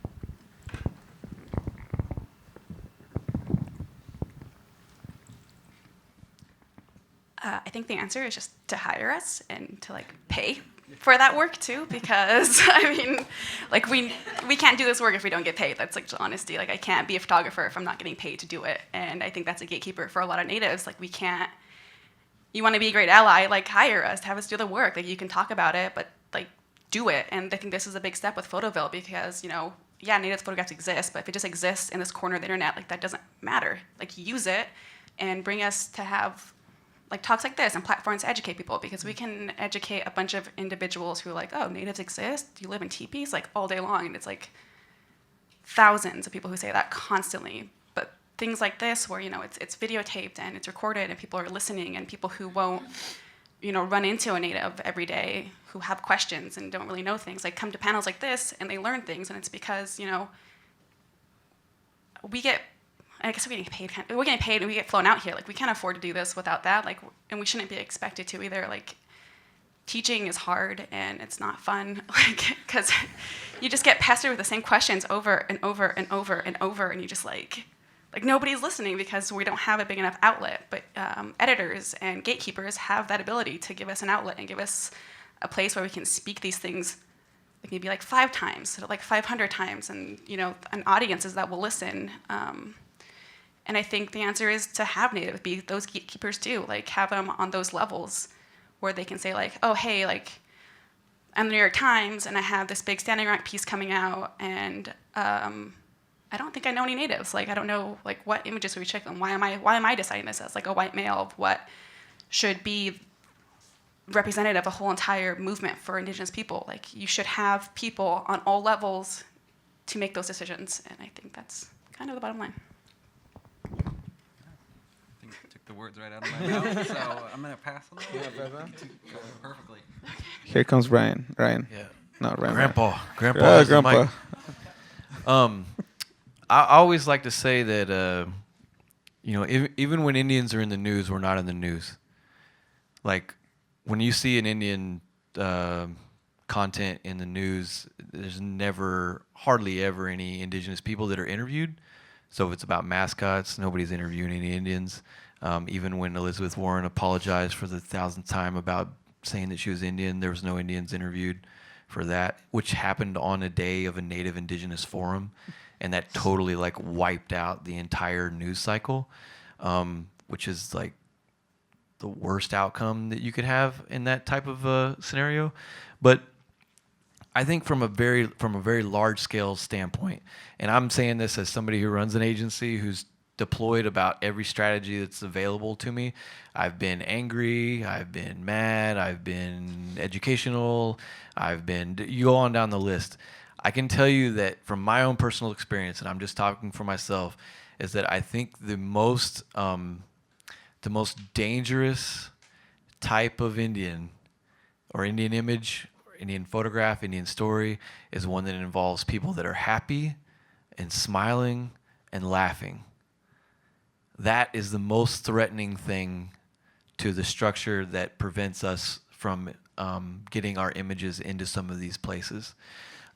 I think the answer is just to hire us and to like pay for that work too, because I mean, like we can't do this work if we don't get paid. That's like honesty. Like I can't be a photographer if I'm not getting paid to do it. And I think that's a gatekeeper for a lot of natives. Like we can't. You want to be a great ally, like hire us, have us do the work. Like you can talk about it, but like do it. And I think this is a big step with Photoville, because you know, yeah, natives photographs exist, but if it just exists in this corner of the internet, like that doesn't matter. Like use it and bring us to have like talks like this and platforms to educate people, because we can educate a bunch of individuals who are like, oh, natives exist, you live in teepees, like all day long, and it's like thousands of people who say that constantly, but things like this where, it's videotaped and it's recorded and people are listening, and people who won't, run into a native every day who have questions and don't really know things, like come to panels like this and they learn things, and it's because, we get paid. We're getting paid and we get flown out here. Like, we can't afford to do this without that. Like, and we shouldn't be expected to either. Like, teaching is hard and it's not fun. Like, because you just get pestered with the same questions over and over and over and over, and you just like nobody's listening because we don't have a big enough outlet. But editors and gatekeepers have that ability to give us an outlet and give us a place where we can speak these things, like maybe like 5 times, like 500 times, and an audiences that will listen. And I think the answer is to have Native be those gatekeepers too, like have them on those levels where they can say like, oh, hey, like I'm the New York Times and I have this big standing rock piece coming out, and I don't think I know any natives. Like, I don't know like what images should we check them. Why am I deciding this as like a white male of what should be representative of a whole entire movement for Indigenous people? Like, you should have people on all levels to make those decisions, and I think that's kind of the bottom line.
Took the words right out of my mouth, so I'm gonna pass on that. Perfectly.
Here comes Ryan. Ryan.
Yeah.
Not Ryan.
Grandpa. Grandpa.
Yeah,
has the
Grandpa.
mic. I always like to say that, even when Indians are in the news, we're not in the news. Like, when you see an Indian content in the news, there's hardly ever any Indigenous people that are interviewed. So if it's about mascots, nobody's interviewing any Indians. Even when Elizabeth Warren apologized for the 1,000th time about saying that she was Indian, there was no Indians interviewed for that, which happened on a day of a Native Indigenous forum. And that totally like wiped out the entire news cycle, which is like the worst outcome that you could have in that type of scenario. But I think from a very large scale standpoint, and I'm saying this as somebody who runs an agency who's deployed about every strategy that's available to me. I've been angry, I've been mad, I've been educational, you go on down the list. I can tell you that from my own personal experience, and I'm just talking for myself, is that I think the most dangerous type of Indian, or Indian image, or Indian photograph, Indian story, is one that involves people that are happy and smiling and laughing. That is the most threatening thing to the structure that prevents us from getting our images into some of these places.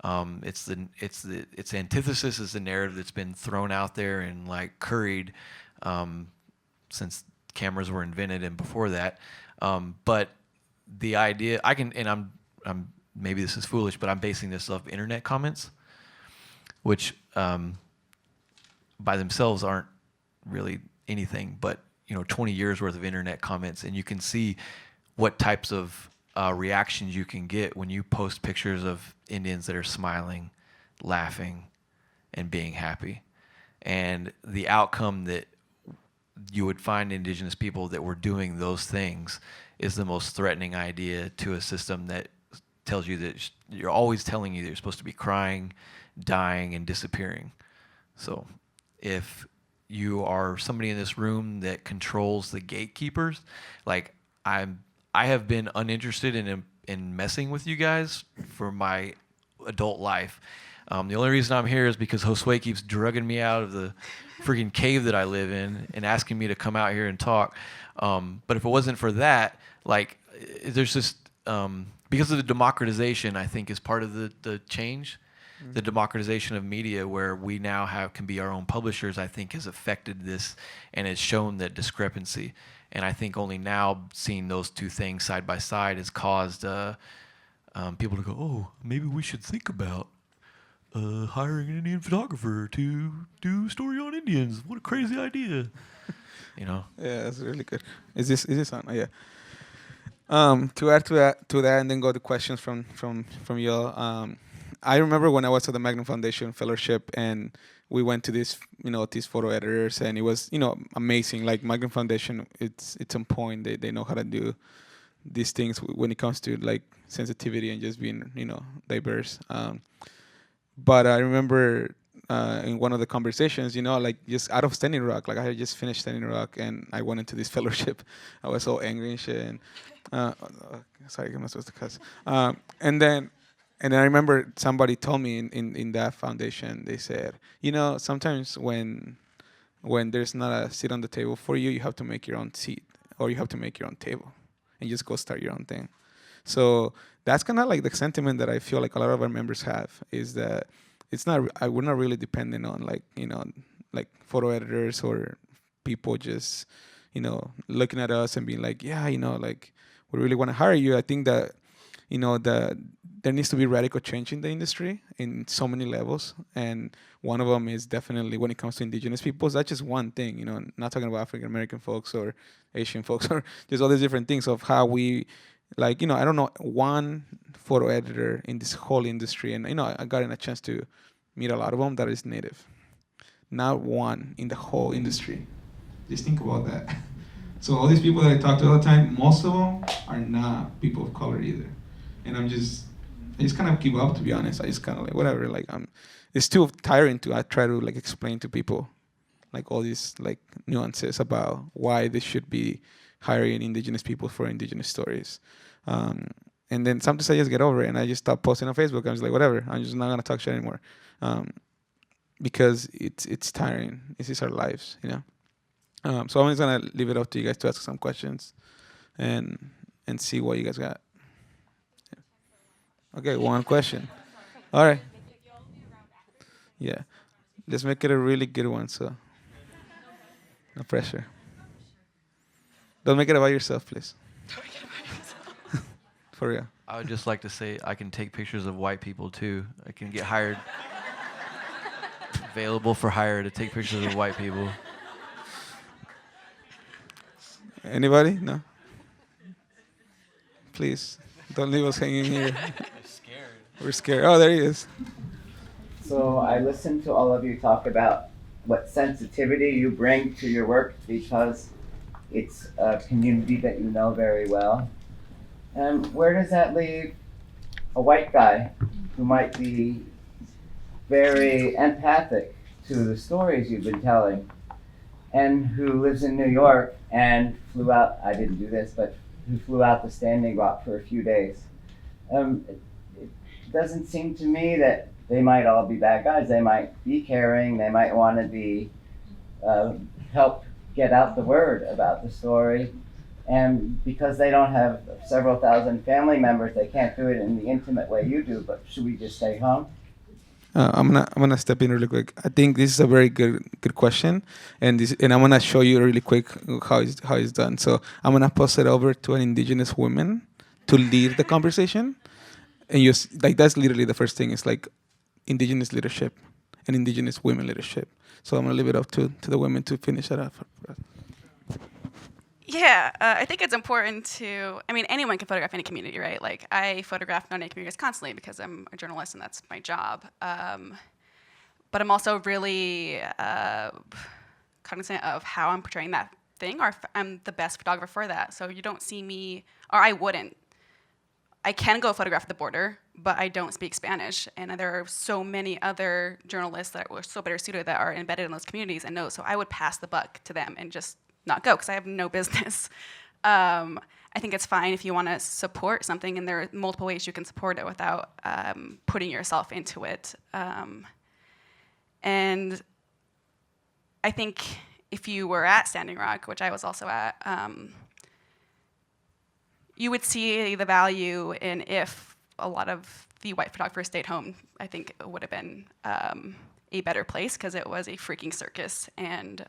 Its antithesis is the narrative that's been thrown out there and like curried since cameras were invented and before that. But the idea, I'm maybe this is foolish, but I'm basing this off internet comments, which by themselves aren't really anything, but 20 years worth of internet comments, and you can see what types of reactions you can get when you post pictures of Indians that are smiling, laughing, and being happy. And the outcome that you would find Indigenous people that were doing those things is the most threatening idea to a system that tells you that you're always telling you that you're supposed to be crying, dying, and disappearing. So if you are somebody in this room that controls the gatekeepers, like I have been uninterested in messing with you guys for my adult life. The only reason I'm here is because Josué keeps drugging me out of the freaking cave that I live in and asking me to come out here and talk. But if it wasn't for that, like, there's just because of the democratization, I think is part of the change. Mm-hmm. The democratization of media, where we now can be our own publishers, I think has affected this and has shown that discrepancy. And I think only now seeing those two things side by side has caused people to go, oh, maybe we should think about hiring an Indian photographer to do a story on Indians. What a crazy idea.
Yeah, that's really good. Is this on? Oh, yeah. To add to that, and then go to questions from y'all. I remember when I was at the Magnum Foundation Fellowship, and we went to these photo editors, and it was amazing. Like, Magnum Foundation, it's on point. They know how to do these things when it comes to like sensitivity and just being diverse. But I remember in one of the conversations, like just out of Standing Rock, like I had just finished Standing Rock and I went into this fellowship. I was so angry and shit. And sorry, I'm not supposed to cuss. And then I remember somebody told me in that foundation, they said, sometimes when there's not a seat on the table for you, you have to make your own seat or you have to make your own table and just go start your own thing. So that's kind of like the sentiment that I feel like a lot of our members have, is that we're not really dependent on like photo editors or people just, looking at us and being like, yeah, like we really want to hire you. I think that, there needs to be radical change in the industry in so many levels. And one of them is definitely when it comes to Indigenous peoples. That's just one thing, not talking about African American folks or Asian folks or just all these different things of how we, I don't know one photo editor in this whole industry. And, I got a chance to meet a lot of them that is Native. Not one in the whole industry. Just think about that. So all these people that I talk to all the time, most of them are not people of color either. And I just kind of give up, to be honest. I just kind of like, whatever, it's too tiring to try to explain to people all these nuances about why they should be hiring Indigenous people for Indigenous stories. And then sometimes I just get over it and I just stop posting on Facebook. I'm just like, whatever, I'm just not gonna talk shit anymore. Because it's tiring. This is our lives, So I'm just gonna leave it up to you guys to ask some questions and see what you guys got. Okay, one question. All right. Yeah. Let's make it a really good one, so no pressure. Don't make it about yourself, please. For real.
I would just like to say I can take pictures of white people too. I can get hired. Available for hire to take pictures of white people.
Anybody? No? Please, don't leave us hanging here. We're scared. Oh, there he is.
So I listened to all of you talk about what sensitivity you bring to your work because it's a community that you know very well. And where does that leave a white guy who might be very empathic to the stories you've been telling and who lives in New York and flew out, I didn't do this, but who flew out to Standing Rock for a few days? It doesn't seem to me that they might all be bad guys. They might be caring. They might want to be help get out the word about the story. And because they don't have several thousand family members, they can't do it in the intimate way you do. But should we just stay home?
I'm gonna step in really quick. I think this is a very good question, and I'm gonna show you really quick how it's done. So I'm gonna pass it over to an Indigenous woman to lead the conversation, and that's literally the first thing. It's Indigenous leadership and Indigenous women leadership. So I'm gonna leave it up to the women to finish that up.
Yeah, I think it's important to, anyone can photograph any community, right? I photograph non-native communities constantly because I'm a journalist and that's my job. But I'm also really cognizant of how I'm portraying that thing, or if I'm the best photographer for that. So you don't see me, or I wouldn't. I can go photograph at the border, but I don't speak Spanish. And there are so many other journalists that were so better suited that are embedded in those communities and know. So I would pass the buck to them and just not go because I have no business. I think it's fine if you want to support something, and there are multiple ways you can support it without putting yourself into it. And I think if you were at Standing Rock, which I was also at, you would see the value in if a lot of the white photographers stayed home. I think it would have been a better place because it was a freaking circus, and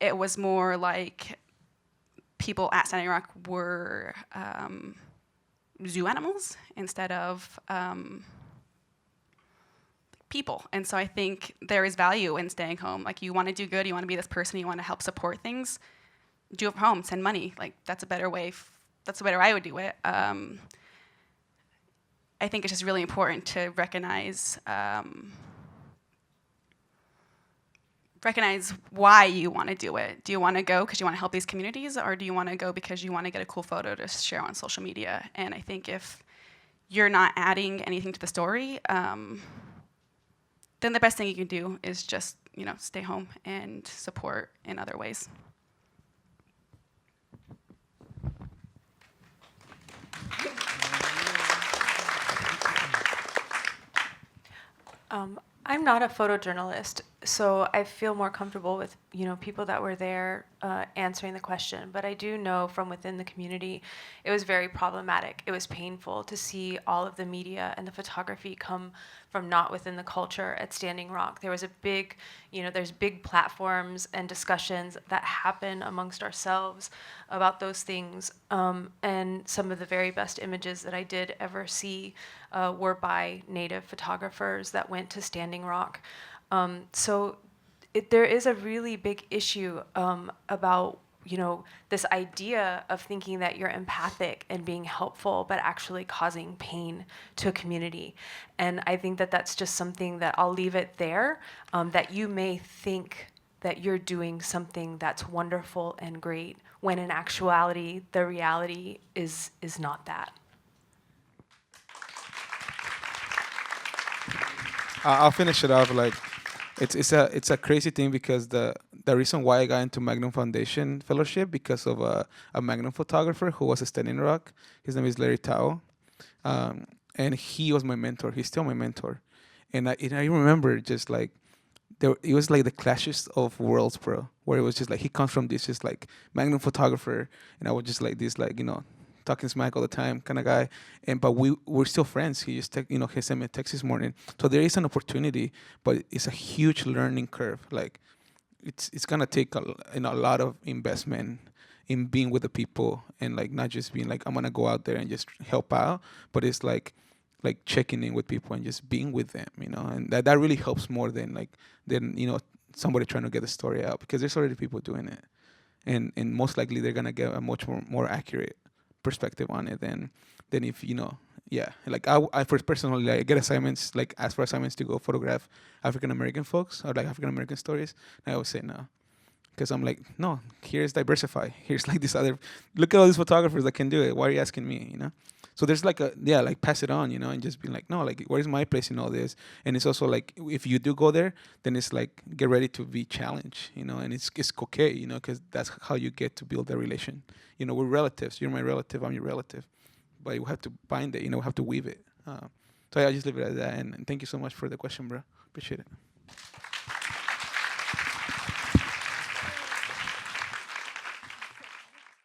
it was more like people at Standing Rock were zoo animals instead of people. And so I think there is value in staying home. You want to do good, you want to be this person, you want to help support things, do it from home, send money. That's a better way. That's the better I would do it. I think it's just really important to recognize why you want to do it. Do you want to go because you want to help these communities, or do you want to go because you want to get a cool photo to share on social media? And I think if you're not adding anything to the story, then then the best thing you can do is just, stay home and support in other ways.
I'm not a photojournalist, so I feel more comfortable with people that were there answering the question. But I do know from within the community, it was very problematic. It was painful to see all of the media and the photography come from not within the culture at Standing Rock. There was a big, there's big platforms and discussions that happen amongst ourselves about those things. And some of the very best images that I did ever see were by Native photographers that went to Standing Rock. So there is a really big issue about this idea of thinking that you're empathic and being helpful, but actually causing pain to a community. And I think that that's just something that I'll leave it there, that you may think that you're doing something that's wonderful and great, when in actuality, the reality is not that.
I'll finish it off. Like, it's a crazy thing, because the reason why I got into Magnum Foundation Fellowship, because of a Magnum photographer who was a Standing Rock. His name is Larry Tao, and he was my mentor. He's still my mentor, and I remember just like it was like the clashes of worlds, bro. Where it was just like he comes from this just like Magnum photographer, and I was just like this like talking smack all the time kind of guy, but we're still friends. He just he sent me a text this morning. So there is an opportunity, but it's a huge learning curve. Like it's gonna take a lot of investment in being with the people, and like not just being like I'm gonna go out there and just help out, but it's like checking in with people and just being with them, and that really helps more than somebody trying to get the story out, because there's already people doing it, and most likely they're gonna get a much more accurate perspective on it than if like I personally like get assignments, like ask for assignments to go photograph African American folks or like African American stories, and I always say no, because I'm like, no, here's diversify, here's like this other, look at all these photographers that can do it, why are you asking me, so there's like like pass it on, and just be like, no, like where's my place in all this? And it's also like if you do go there, then it's like get ready to be challenged, and it's okay, because that's how you get to build a relation. We're relatives. You're my relative, I'm your relative, but we have to bind it, we have to weave it. So I just leave it at that, and thank you so much for the question, bro. Appreciate it.